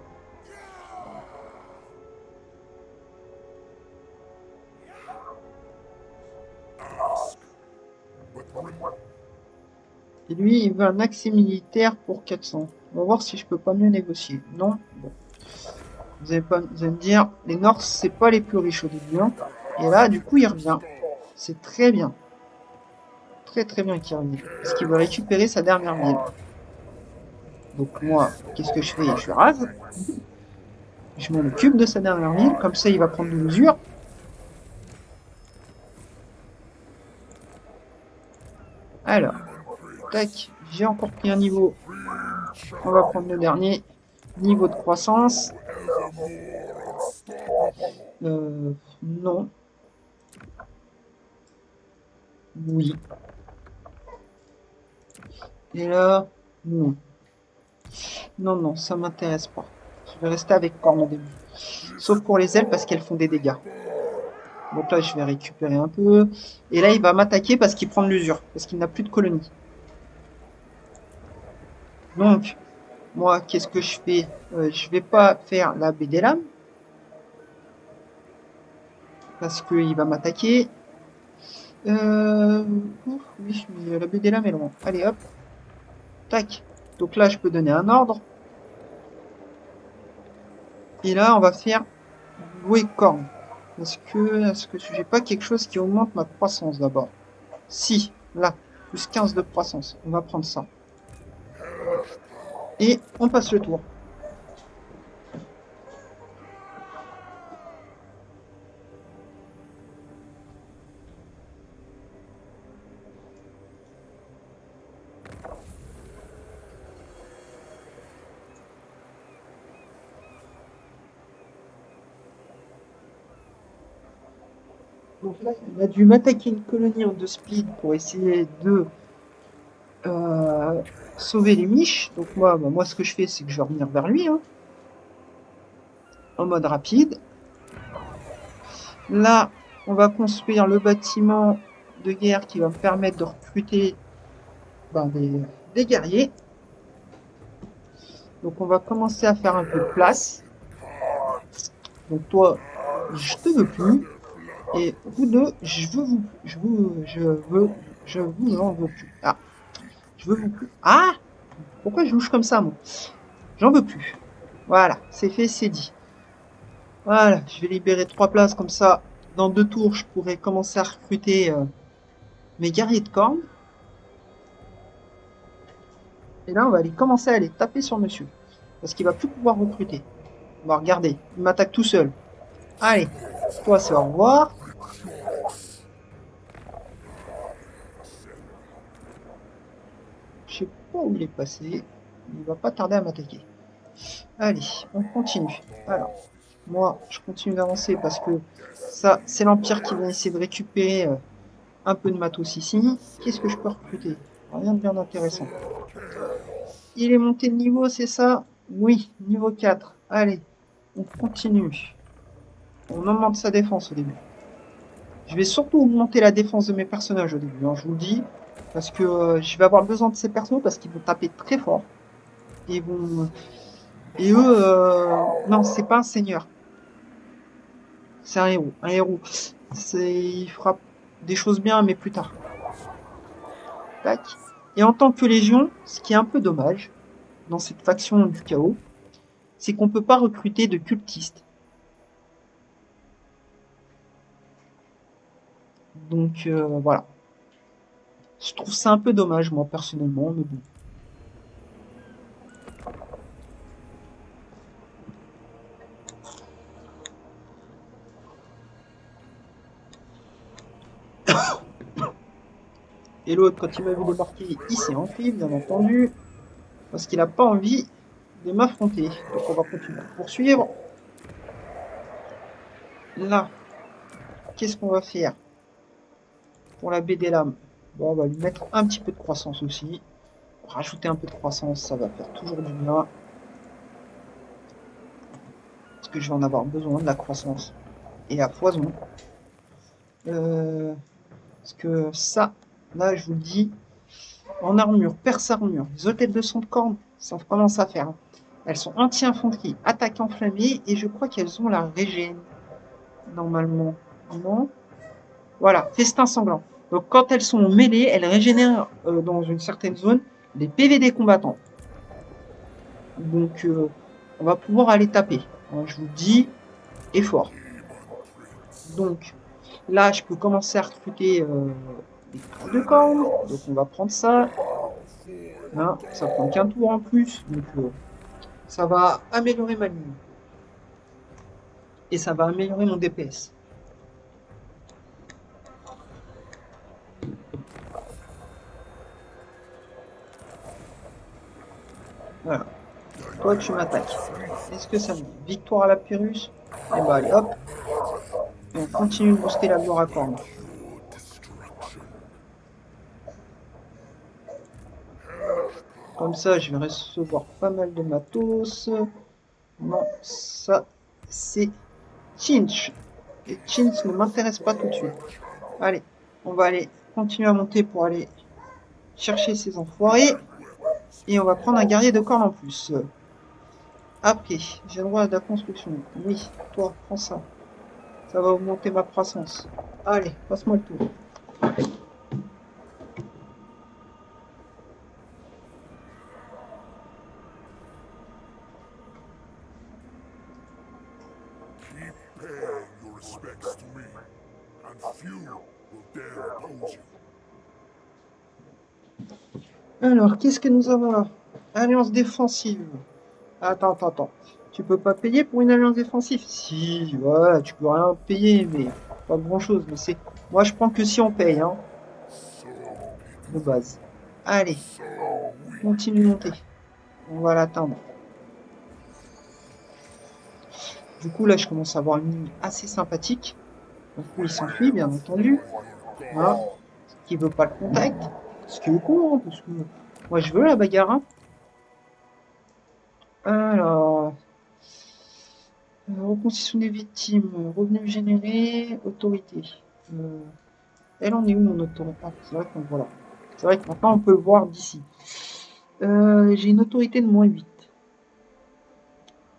Et lui, il veut un accès militaire pour 400. On va voir si je peux pas mieux négocier. Non? Bon. Vous allez me dire, les Norse, c'est pas les plus riches au début. Hein. Et là, du coup, il revient. C'est très bien. Très très bien qu'il revienne. Parce qu'il veut récupérer sa dernière ville. Donc moi, qu'est-ce que je fais? Je rase. Je m'en occupe de sa dernière ville. Comme ça, il va prendre des mesures. Alors, tac, j'ai encore pris un niveau. On va prendre le dernier. Niveau de croissance. Non. Oui. Et là, non. Non, non, ça m'intéresse pas. Je vais rester avec Corne au début. Sauf pour les ailes parce qu'elles font des dégâts. Donc là, je vais récupérer un peu. Et là, il va m'attaquer parce qu'il prend de l'usure. Parce qu'il n'a plus de colonie. Donc, moi, qu'est-ce que je fais? Je vais pas faire la baie des lames. Parce qu'il va m'attaquer. Oui, mais la baie des lames est loin. Allez, hop. Tac. Donc là, je peux donner un ordre. Et là, on va faire louer corne. Est-ce que j'ai pas quelque chose qui augmente ma croissance d'abord? Si, là, plus 15 de croissance. On va prendre ça. Et on passe le tour. Donc là, il a dû m'attaquer une colonie en 2 speed pour essayer de sauver les miches. Donc moi, ce que je fais, c'est que je vais revenir vers lui, hein, en mode rapide. Là, on va construire le bâtiment de guerre qui va me permettre de recruter des guerriers. Donc on va commencer à faire un peu de place. Donc toi, je te veux plus. Et vous deux, je vous en veux plus. Ah, je veux vous plus. Ah, pourquoi je bouge comme ça, moi? J'en veux plus. Voilà, c'est fait, c'est dit. Voilà, je vais libérer 3 places comme ça. Dans 2 tours, je pourrai commencer à recruter mes guerriers de corne. Et là, on va aller commencer à aller taper sur monsieur. Parce qu'il va plus pouvoir recruter. On va regarder, il m'attaque tout seul. Allez, toi c'est au revoir. Je sais pas où il est passé. Il va pas tarder à m'attaquer. Allez, on continue. Alors, moi, je continue d'avancer parce que ça, c'est l'Empire qui va essayer de récupérer un peu de matos ici. Qu'est-ce que je peux recruter? Rien de bien intéressant. Il est monté de niveau, c'est ça? Oui, niveau 4. Allez, on continue. On augmente sa défense au début. Je vais surtout augmenter la défense de mes personnages au début, hein, je vous le dis. Parce que je vais avoir besoin de ces persos parce qu'ils vont taper très fort. Et vont... Et eux, non, c'est pas un seigneur. C'est un héros. Un héros. Il fera des choses bien, mais plus tard. Tac. Et en tant que légion, ce qui est un peu dommage dans cette faction du chaos, c'est qu'on peut pas recruter de cultistes. Donc voilà. Je trouve ça un peu dommage, moi, personnellement, mais bon. Et l'autre, quand il m'a vu débarquer, il s'est enfui, bien entendu, parce qu'il n'a pas envie de m'affronter. Donc on va continuer à poursuivre. Là, qu'est-ce qu'on va faire pour la baie des lames? Bon, on va lui mettre un petit peu de croissance aussi. Rajouter un peu de croissance, ça va faire toujours du bien. Parce que je vais en avoir besoin de la croissance. Et à foison. Parce que ça, là, je vous le dis, en armure, perce armure, les hôtels de son de corne, ça commence à faire. Elles sont anti-infanterie, attaque enflammée, et je crois qu'elles ont la régène, normalement. Non? Voilà, festin sanglant. Donc quand elles sont mêlées, elles régénèrent dans une certaine zone les PV des combattants. Donc on va pouvoir aller taper. Alors, je vous dis, et fort. Donc là, je peux commencer à recruter des crânes de cornes. Donc on va prendre ça. Hein, ça prend qu'un tour en plus. Donc ça va améliorer ma ligne. Et ça va améliorer mon DPS. Voilà. Toi, tu m'attaques. Est-ce que ça me dit victoire à la Pyrrhus? Et bah allez, hop. Et on continue de booster la gloire à corne. Comme ça, je vais recevoir pas mal de matos. Non, ça, c'est Chinch. Et Chinch ne m'intéresse pas tout de suite. Allez, on va aller continuer à monter pour aller chercher ces enfoirés. Et on va prendre un guerrier de corne en plus. Après, j'ai le droit à la construction. Oui, toi, prends ça. Ça va augmenter ma croissance. Allez, passe-moi le tour. Keep paying your respects to me, and few will dare oppose you. Alors, qu'est-ce que nous avons là? Alliance défensive. Attends. Tu peux pas payer pour une alliance défensive? Si, ouais, tu peux rien payer, mais pas grand-chose. Mais c'est, moi, je prends que si on paye, hein, de base. Allez, continue de monter. On va l'atteindre. Du coup, là, je commence à avoir une ligne assez sympathique. Donc, il s'enfuit, bien entendu. Hein, qui veut pas le contact. Ce qui est con, hein, parce que moi, je veux la bagarre. Hein. Alors, reconstitution des victimes, revenus générés, autorité. Elle en est où mon autorité? Ah, c'est vrai qu'on voilà. C'est vrai que maintenant on peut le voir d'ici. J'ai une autorité de moins 8.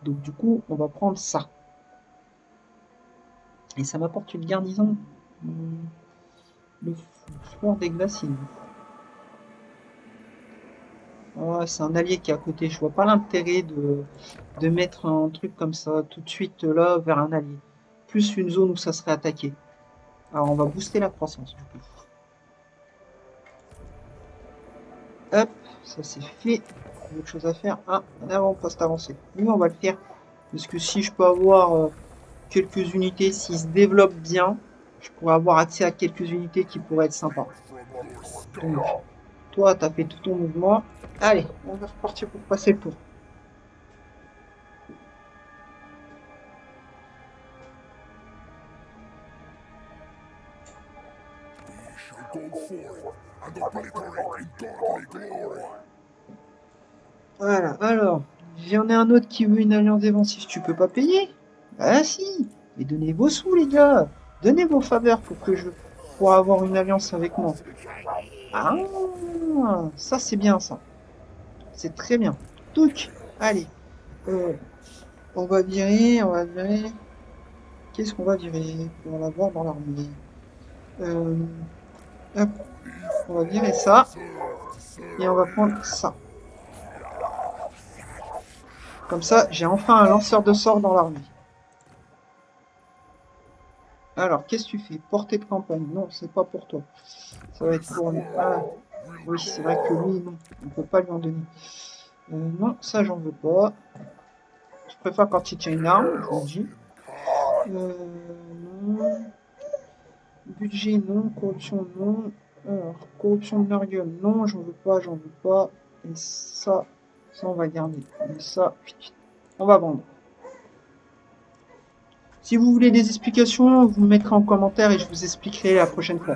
Donc du coup, on va prendre ça. Et ça m'apporte une garnison. Le fleur des glaciers. Ouais, c'est un allié qui est à côté. Je vois pas l'intérêt de mettre un truc comme ça tout de suite là vers un allié. Plus une zone où ça serait attaqué. Alors on va booster la croissance du coup. Hop, ça c'est fait. Autre chose à faire. Un avant-poste avancé. Lui on va le faire. Parce que si je peux avoir quelques unités, s'ils se développent bien, je pourrais avoir accès à quelques unités qui pourraient être sympas. Donc, toi, tu as fait tout ton mouvement. Allez, on va repartir pour passer le tour. Voilà, alors, j'en ai un autre qui veut une alliance défensive. Tu peux pas payer? Ah si, mais donnez vos sous les gars. Donnez vos faveurs pour avoir une alliance avec moi. Ah, ça c'est bien ça. C'est très bien. Donc, allez. On va virer. Qu'est-ce qu'on va virer pour l'avoir dans l'armée? Hop. On va virer ça. Et on va prendre ça. Comme ça, j'ai enfin un lanceur de sorts dans l'armée. Alors, qu'est-ce que tu fais? Portée de campagne. Non, c'est pas pour toi. Ça va être pour lui. Ah, oui, c'est vrai que lui, non. On peut pas lui en donner. Non, ça, j'en veux pas. Je préfère quand il tient une arme, je vous le dis. Non. Budget, non. Corruption, non. Alors, corruption de Nurgle, non, j'en veux pas, j'en veux pas. Et ça, on va garder. Et ça, on va vendre. Si vous voulez des explications, vous me mettrez en commentaire et je vous expliquerai la prochaine fois.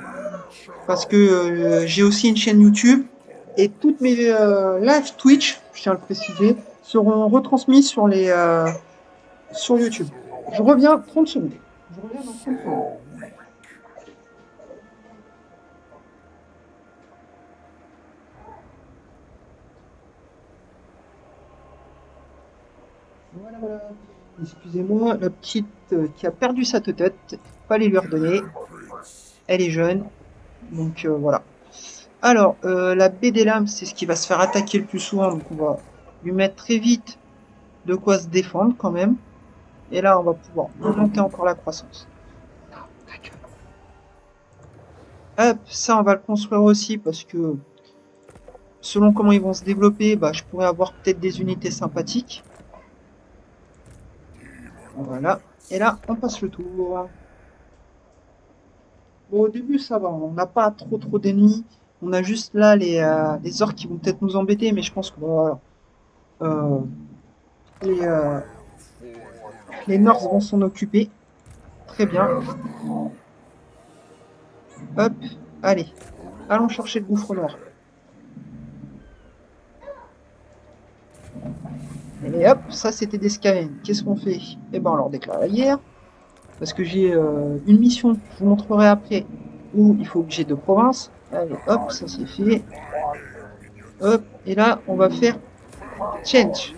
Parce que j'ai aussi une chaîne YouTube et toutes mes live Twitch, je tiens à le préciser, seront retransmis sur YouTube. Je reviens 30 secondes. Je reviens dans 30 secondes. Voilà, voilà. Excusez-moi, la petite qui a perdu sa tête, fallait lui redonner. Elle est jeune, donc voilà. Alors, la baie des lames, c'est ce qui va se faire attaquer le plus souvent, donc on va lui mettre très vite de quoi se défendre quand même. Et là, on va pouvoir augmenter encore la croissance. Hop, ça, on va le construire aussi parce que selon comment ils vont se développer, bah, je pourrais avoir peut-être des unités sympathiques. Voilà. Et là, on passe le tour. Bon, au début, ça va. On n'a pas trop d'ennemis. On a juste là les orques qui vont peut-être nous embêter, mais je pense que voilà. Euh, les Norse vont s'en occuper. Très bien. Hop, allez. Allons chercher le gouffre noir. Et hop, ça c'était des Skaven. Qu'est-ce qu'on fait? Eh ben on leur déclare la guerre. Parce que j'ai une mission, je vous montrerai après, où il faut que j'ai 2 provinces. Allez, hop, ça c'est fait. Hop, et là on va faire change.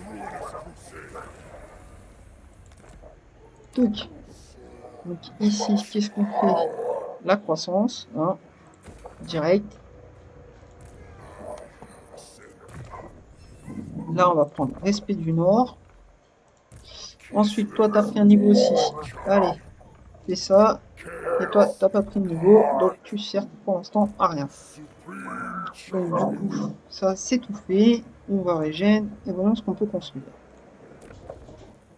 Toc. Donc ici, qu'est-ce qu'on fait? La croissance, hein, direct. Là on va prendre respect du Nord. Ensuite, toi t'as pris un niveau aussi. Allez, fais ça. Et toi, t'as pas pris de niveau, donc tu sers pour l'instant à rien. Donc du coup, ça c'est tout fait. On va régénérer et voyons ce qu'on peut construire.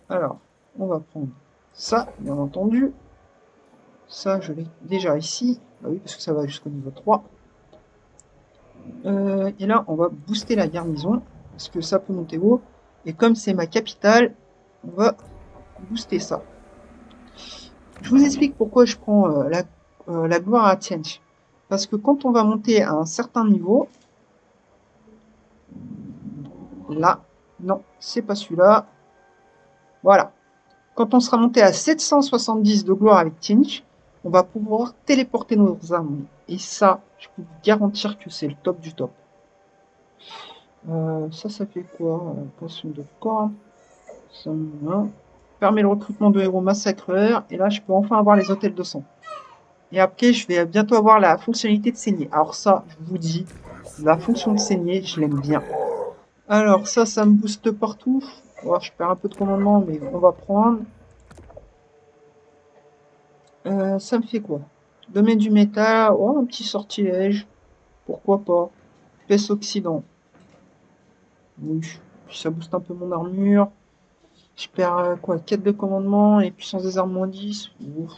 Alors, on va prendre ça, bien entendu. Ça, je l'ai déjà ici. Bah oui, parce que ça va jusqu'au niveau 3. Et là, on va booster la garnison, parce que ça peut monter haut. Et comme c'est ma capitale, on va booster ça. Je vous explique pourquoi je prends la gloire à Tianj. Parce que quand on va monter à un certain niveau, là, non, c'est pas celui-là. Voilà. Quand on sera monté à 770 de gloire avec Tianj, on va pouvoir téléporter nos armes. Et ça, je peux vous garantir que c'est le top du top. Ça fait quoi? Poisson de corps. Ça permet le recrutement de héros massacreurs. Et là, je peux enfin avoir les hôtels de sang. Et après, je vais bientôt avoir la fonctionnalité de saigner. Alors ça, je vous dis, la fonction de saigner, je l'aime bien. Alors ça me booste partout. Oh, je perds un peu de commandement, mais on va prendre. Ça me fait quoi? Domaine du métal. Oh, un petit sortilège. Pourquoi pas? Pèse Occident. Oui. Puis ça booste un peu mon armure. Je perds quoi? 4 de commandement et puissance des armes moins 10. Ouf.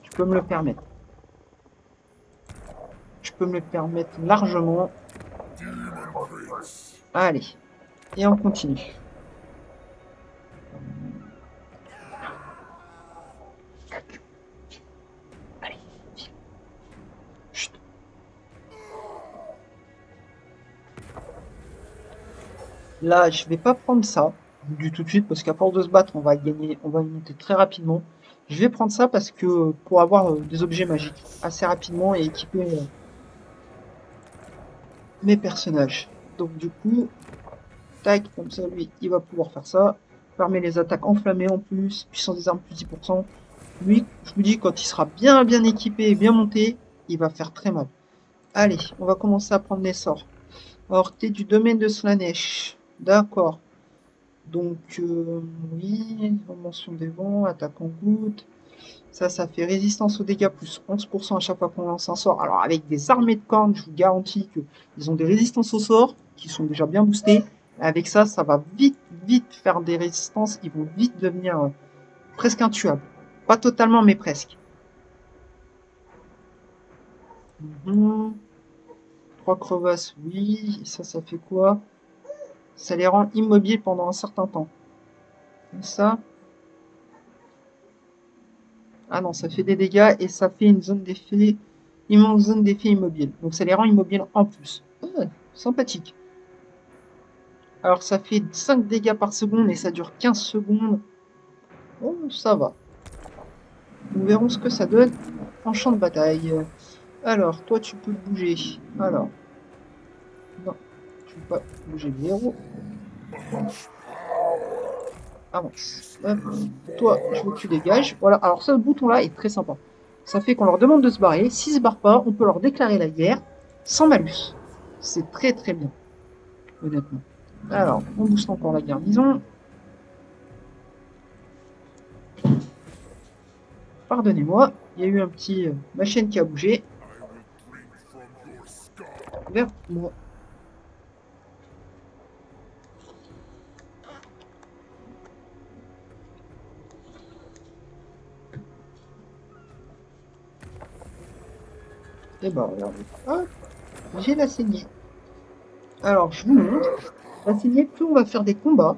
Je peux me le permettre. Je peux me le permettre largement. Allez. Et on continue. Allez. Chut. Là, je vais pas prendre ça du tout de suite parce qu'à force de se battre, on va gagner, on va y monter très rapidement. Je vais prendre ça parce que pour avoir des objets magiques assez rapidement et équiper mes personnages. Donc du coup, tac, comme ça, lui, il va pouvoir faire ça. Permet les attaques enflammées en plus, puissance des armes plus 10%. Lui, je vous dis, quand il sera bien équipé et bien monté, il va faire très mal. Allez, on va commencer à prendre les sorts. Alors, t'es du domaine de Slanesh. D'accord. Donc, oui, mention des vents, attaque en goutte. Ça fait résistance aux dégâts plus 11% à chaque fois qu'on lance un sort. Alors avec des armées de cornes, je vous garantis qu'ils ont des résistances aux sorts qui sont déjà bien boostées. Avec ça, ça va vite faire des résistances. Ils vont vite devenir presque intuables. Pas totalement, mais presque. 3 crevasses, oui. Et ça fait quoi? Ça les rend immobiles pendant un certain temps. Comme ça. Ah non, ça fait des dégâts et ça fait une zone d'effet immobile. Donc ça les rend immobiles en plus. Ah, sympathique. Alors ça fait 5 dégâts par seconde et ça dure 15 secondes. Oh, ça va. Nous verrons ce que ça donne en champ de bataille. Alors, toi tu peux bouger. Alors. Non, tu peux pas bouger les héros. Avance. Hop. Toi, je veux que tu dégages. Voilà, alors ce bouton-là est très sympa. Ça fait qu'on leur demande de se barrer. S'ils se barrent pas, on peut leur déclarer la guerre sans malus. C'est très très bien, honnêtement. Alors, on booste encore la garnison. Pardonnez-moi, il y a eu un petit... ma chaîne qui a bougé. Vers moi. Et bah regardez. Ah, j'ai la saignée. Alors, je vous montre. La saignée, plus on va faire des combats,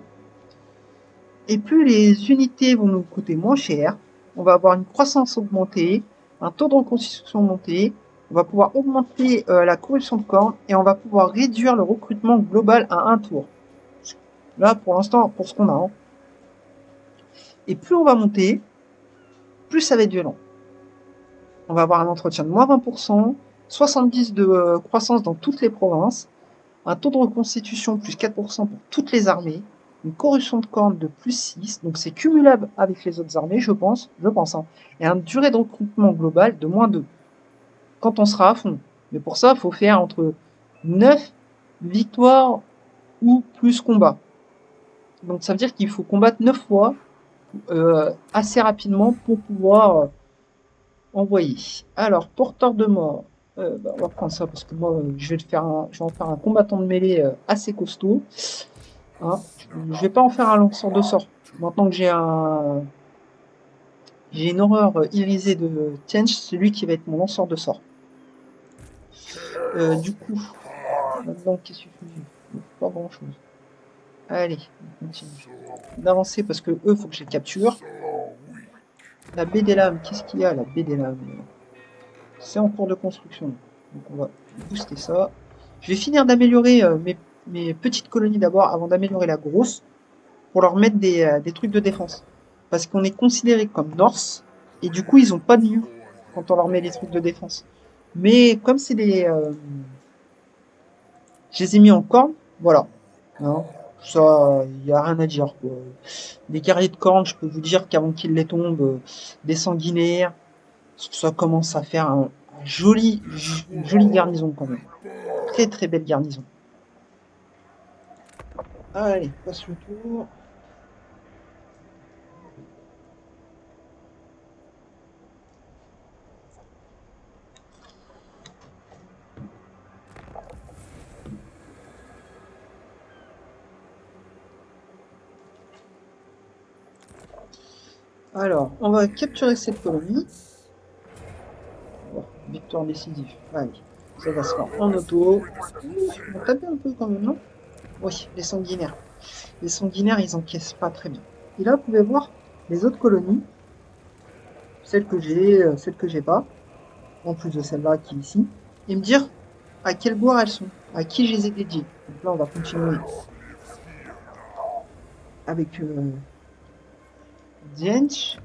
et plus les unités vont nous coûter moins cher. On va avoir une croissance augmentée, un taux de reconstitution monté, on va pouvoir augmenter la corruption de cornes, et on va pouvoir réduire le recrutement global à un tour. Là, pour l'instant, pour ce qu'on a. Hein. Et plus on va monter, plus ça va être violent. On va avoir un entretien de moins 20%, 70 de croissance dans toutes les provinces, un taux de reconstitution plus 4% pour toutes les armées, une corruption de cornes de plus 6, donc c'est cumulable avec les autres armées, je pense, hein, et une durée de recrutement global de moins 2, quand on sera à fond. Mais pour ça, il faut faire entre 9 victoires ou plus combats. Donc ça veut dire qu'il faut combattre 9 fois assez rapidement pour pouvoir envoyer. Alors, porteur de mort. On va prendre ça parce que moi, je vais en faire un combattant de mêlée assez costaud. Hein. Je vais pas en faire un lanceur de sort. Maintenant que j'ai une horreur irisée de Tiench, c'est lui qui va être mon lanceur de sort. Du coup, maintenant, qu'est-ce qu'il faut? Pas grand chose. Allez, on continue d'avancer parce que eux, faut que je les capture. La baie des lames, qu'est-ce qu'il y a la baie des lames? C'est en cours de construction. Donc on va booster ça. Je vais finir d'améliorer mes petites colonies d'abord avant d'améliorer la grosse pour leur mettre des trucs de défense. Parce qu'on est considéré comme Norse et du coup ils n'ont pas de mur quand on leur met des trucs de défense. Mais comme c'est des... je les ai mis en corne, voilà. Hein, ça, il n'y a rien à dire. Quoi. Les guerriers de corne, je peux vous dire qu'avant qu'ils les tombent, des sanguinaires, ça commence à faire une jolie garnison quand même. Très très belle garnison. Allez, passe le tour. Alors, on va capturer cette colonie. Bon, victoire décisive. Allez, ça va se faire en auto. On va taper un peu quand même, non? Oui, les sanguinaires. Les sanguinaires, ils encaissent pas très bien. Et là, vous pouvez voir les autres colonies. Celles que j'ai pas. En plus de celle-là qui est ici. Et me dire à quelle gloire elles sont. À qui je les ai dédiées. Donc là, on va continuer avec Tiench.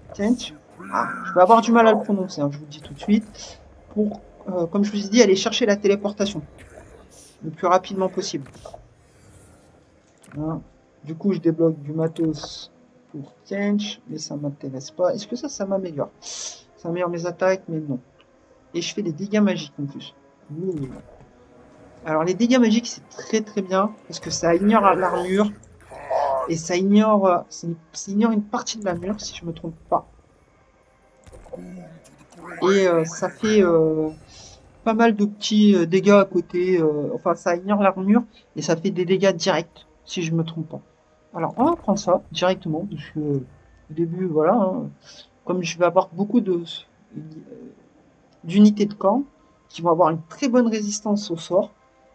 Ah, je vais avoir du mal à le prononcer, hein, je vous le dis tout de suite. Pour, comme je vous ai dit, aller chercher la téléportation le plus rapidement possible. Hein. Du coup, je débloque du matos pour Tiench, mais ça m'intéresse pas. Est-ce que ça m'améliore? Ça améliore mes attaques, mais non. Et je fais des dégâts magiques en plus. Ouh. Alors les dégâts magiques, c'est très très bien, parce que ça ignore l'armure. Et ça ignore une partie de l'armure, si je me trompe pas. Et ça fait pas mal de petits dégâts à côté. Enfin, ça ignore l'armure et ça fait des dégâts directs, si je me trompe pas. Alors, on va prendre ça directement, parce que au début, voilà, hein, comme je vais avoir beaucoup d'unités de camp qui vont avoir une très bonne résistance au sort,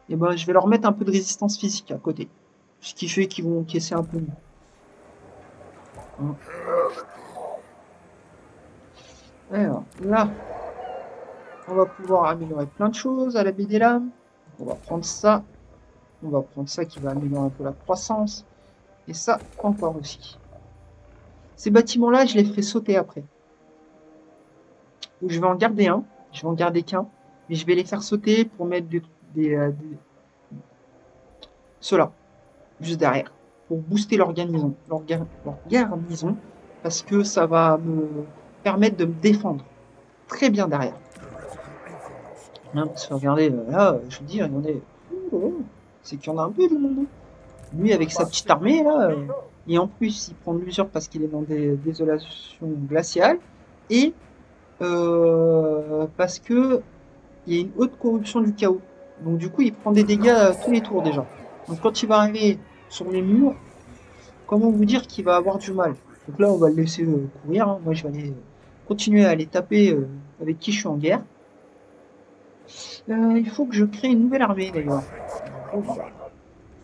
et ben je vais leur mettre un peu de résistance physique à côté. Ce qui fait qu'ils vont encaisser un peu mieux. Hein. Alors, là, on va pouvoir améliorer plein de choses à la baie des lames. On va prendre ça. On va prendre ça qui va améliorer un peu la croissance. Et ça, encore aussi. Ces bâtiments-là, je les ferai sauter après. Ou je vais en garder un. Je vais en garder qu'un. Mais je vais les faire sauter pour mettre ceux-là, juste derrière. Pour booster leur garnison. Leur garnison. Parce que ça va me permettre de me défendre très bien derrière. Hein, parce que regardez, là, je veux dire, il y en a... c'est qu'il y en a un peu du monde. Lui, avec sa petite armée, là, et en plus, il prend de l'usure parce qu'il est dans des désolations glaciales, et parce que il y a une haute corruption du chaos. Donc du coup, il prend des dégâts tous les tours déjà. Donc quand il va arriver sur les murs, comment vous dire qu'il va avoir du mal. Donc là, on va le laisser courir. Hein. Moi, je vais aller continuer à aller taper avec qui je suis en guerre. Il faut que je crée une nouvelle armée d'ailleurs.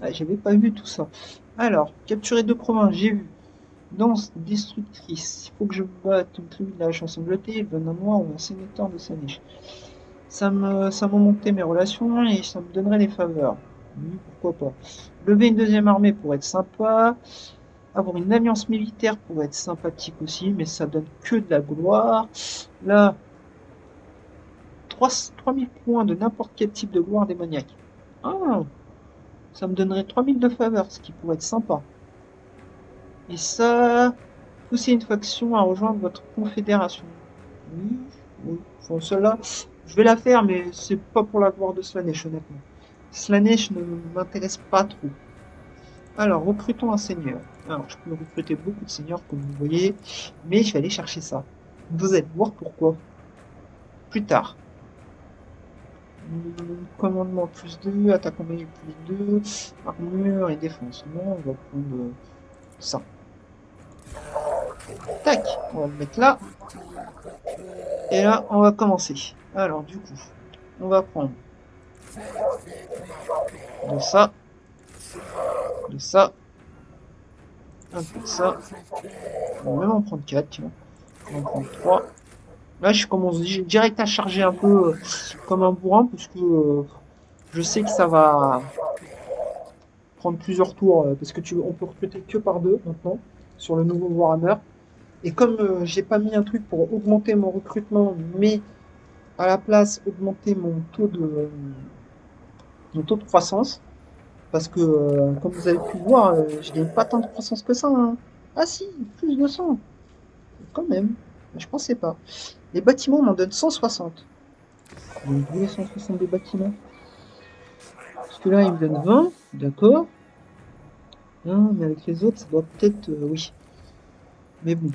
Ah, j'avais pas vu tout ça. Alors, capturer 2 provinces, j'ai vu. Danse destructrice. Il faut que je batte une tribu de la hache ensanglantée, le venin noir ou un sénateur de sa niche. Ça m'augmenterait mes relations et ça me donnerait des faveurs. Oui, pourquoi pas. Lever une deuxième armée pourrait être sympa. Avoir une alliance militaire pourrait être sympathique aussi, mais ça donne que de la gloire. Là, 3000 points de n'importe quel type de gloire démoniaque. Ah, ça me donnerait 3000 de faveur, ce qui pourrait être sympa. Et ça, pousser une faction à rejoindre votre confédération. Oui, oui. Enfin, celle-là, je vais la faire, mais c'est pas pour la gloire de Slanesh, honnêtement. Slanesh ne m'intéresse pas trop. Alors, recrutons un seigneur. Alors, je peux recruter beaucoup de seigneurs, comme vous voyez, mais je vais aller chercher ça. Vous allez voir pourquoi. Plus tard. Commandement plus 2, attaque en melee plus 2, armure et défense. Non, on va prendre ça. Tac, on va le mettre là. Et là, on va commencer. Alors, du coup, on va prendre de ça, un peu de ça. On va même en prendre 4, tiens. On va en prendre 3. Là, je commence direct à charger un peu comme un bourrin, parce que je sais que ça va prendre plusieurs tours, parce que on peut recruter que par 2 maintenant, sur le nouveau Warhammer. Et comme j'ai pas mis un truc pour augmenter mon recrutement, mais à la place augmenter mon taux de croissance, parce que comme vous avez pu le voir, je gagne pas tant de croissance que ça. Hein. Ah si, plus de 100. Quand même, je pensais pas. Les bâtiments m'en donnent 160. Donc vous voulez 160 des bâtiments. Parce que là, ils me donnent 20, d'accord. Non, mais avec les autres, ça doit peut-être... oui. Mais bon,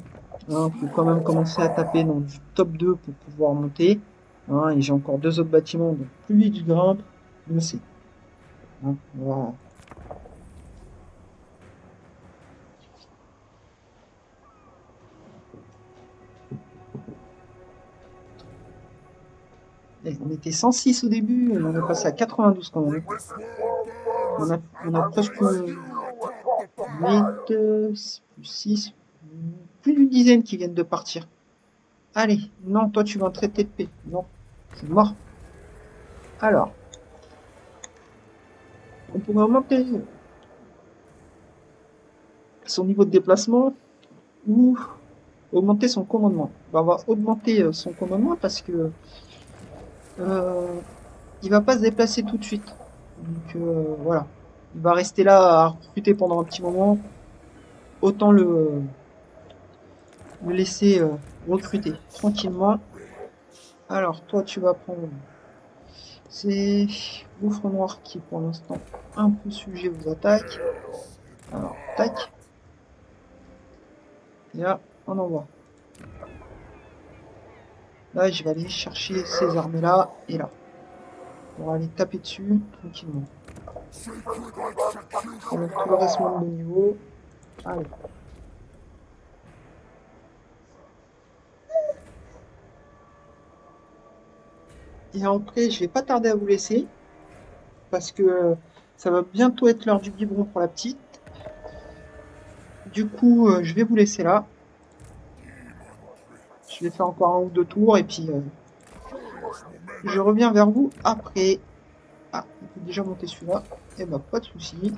hein, faut quand même commencer à taper dans du top 2 pour pouvoir monter. Hein, et j'ai encore 2 autres bâtiments, donc plus vite je grimpe, mieux c'est. Hein, voilà. Et on était 106 au début, on est passé à 92 quand même. On a presque 8, 6, plus d'une dizaine qui viennent de partir. Allez, non, toi tu vas en traiter de paix. Non, c'est mort. Alors, on pourrait augmenter son niveau de déplacement ou augmenter son commandement. On va augmenter son commandement parce que il va pas se déplacer tout de suite. Donc voilà. Il va rester là à recruter pendant un petit moment. Autant le laisser recruter tranquillement. Alors, toi, tu vas prendre... C'est Gouffre Noir qui, pour l'instant, un peu sujet aux attaques. Alors, tac. Et là, on envoie. Là, je vais aller chercher ces armées-là et là. On va aller taper dessus tranquillement. Pendant que tout le reste monte de niveau. Allez. Et après, je vais pas tarder à vous laisser. Parce que ça va bientôt être l'heure du biberon pour la petite. Du coup, je vais vous laisser là. Je vais faire encore un ou deux tours et puis je reviens vers vous après. Ah, on peut déjà monter celui-là. Et bah, pas de souci.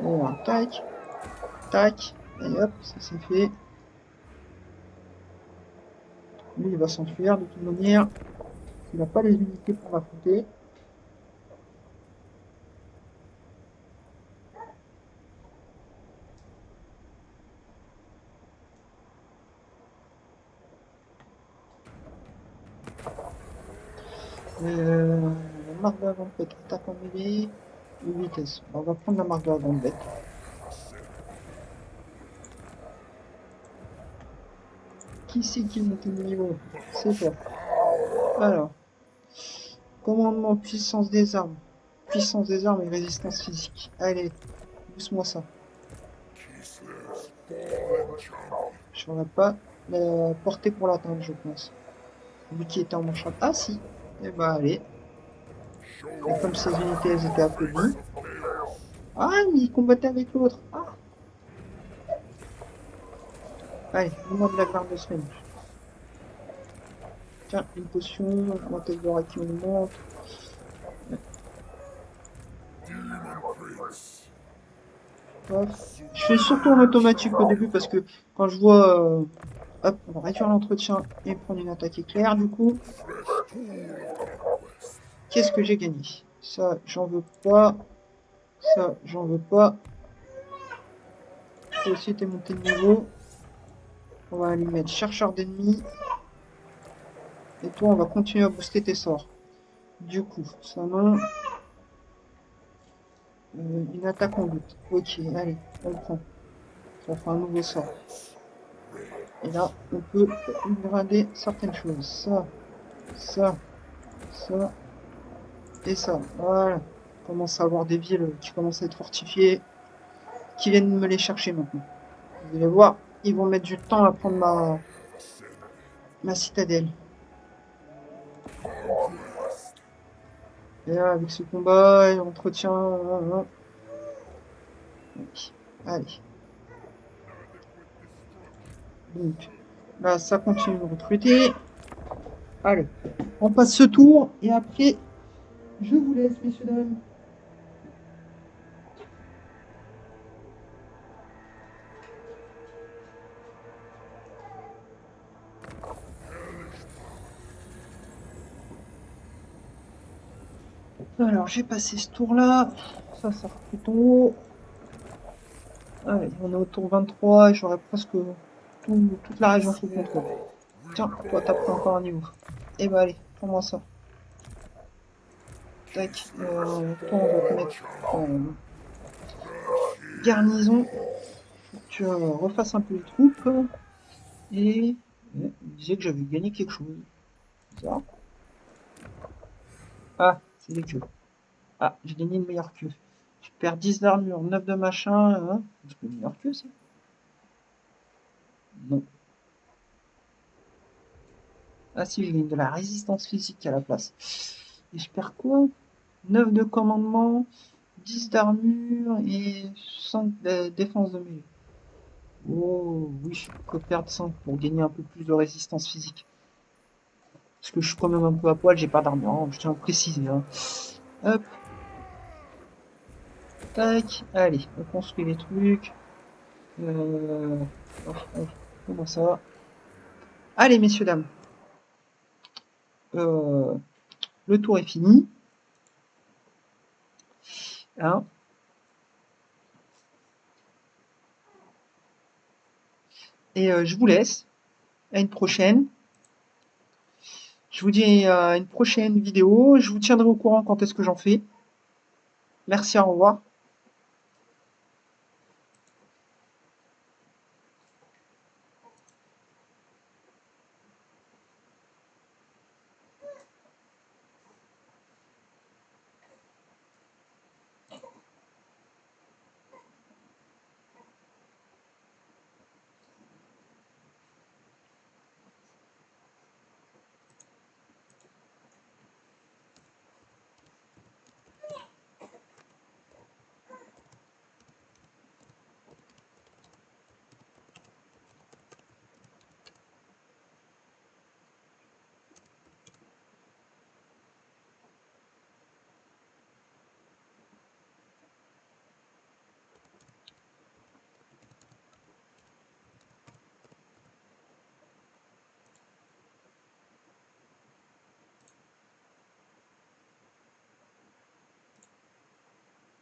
Voilà, tac, tac, et hop, ça c'est fait. Lui, il va s'enfuir de toute manière. Il n'a pas les unités pour m'affronter. La marque de la gambette, attaque en mêlée ou vitesse. On va prendre la marque de la gambette. Qui c'est qui monte le niveau? C'est toi. Alors, commandement, puissance des armes. Puissance des armes et résistance physique. Allez, pousse-moi ça. Je n'aurais pas la portée pour l'atteindre, je pense. Lui qui était en manche. Ah si. Et bah allez. Et comme ces unités elles étaient affaiblies. Ah, mais il combattait avec l'autre. Ah. Allez, donne-moi de la garde de semaine. Tiens, une potion, ma tête de qui augmente. Hop. Je fais surtout en automatique au début parce que quand je vois... hop, on va réduire l'entretien et prendre une attaque éclair du coup. Qu'est-ce que j'ai gagné? Ça, j'en veux pas. Ça, j'en veux pas. Toi aussi, t'es monté de niveau. On va aller mettre chercheur d'ennemis. Et toi, on va continuer à booster tes sorts. Du coup, ça non. Une attaque en doute. Ok, allez, on le prend. Ça fera un nouveau sort. Et là, on peut upgrader certaines choses. Ça, ça, ça et ça. Voilà. On commence à avoir des villes qui commencent à être fortifiées, qui viennent me les chercher maintenant. Vous allez voir, ils vont mettre du temps à prendre ma citadelle. Et là, avec ce combat et l'entretien... Allez. Donc, là, ça continue de recruter. Allez, on passe ce tour et après, je vous laisse, messieurs, dames. Alors, j'ai passé ce tour-là. Ça recrute en haut. Allez, on est au tour 23 et j'aurai presque toute la région sous contrôle. Tiens, toi, t'as pris encore un niveau. Et bah allez, prends-moi ça. Tac, toi, on va te mettre en garnison. Faut que tu refasses un peu les troupes. Et il disait que j'avais gagné quelque chose. Bizarre. Ah, c'est les queues. Ah, j'ai gagné une meilleure queue. Je perds 10 d'armure, 9 de machin. Hein. C'est une meilleure queue, ça? Non. Ah si, je gagne de la résistance physique à la place. Et je perds quoi? 9 de commandement, 10 d'armure et 5 de défense de mêlée. Oh oui, je peux perdre 5 pour gagner un peu plus de résistance physique. Parce que je suis quand même un peu à poil, j'ai pas d'armure, hein, je tiens à préciser. Hein. Hop. Tac. Allez, on construit les trucs. Comment ça va? Allez, messieurs, dames. Le tour est fini. Hein. Et je vous laisse. À une prochaine. Je vous dis à une prochaine vidéo. Je vous tiendrai au courant quand est-ce que j'en fais. Merci, au revoir.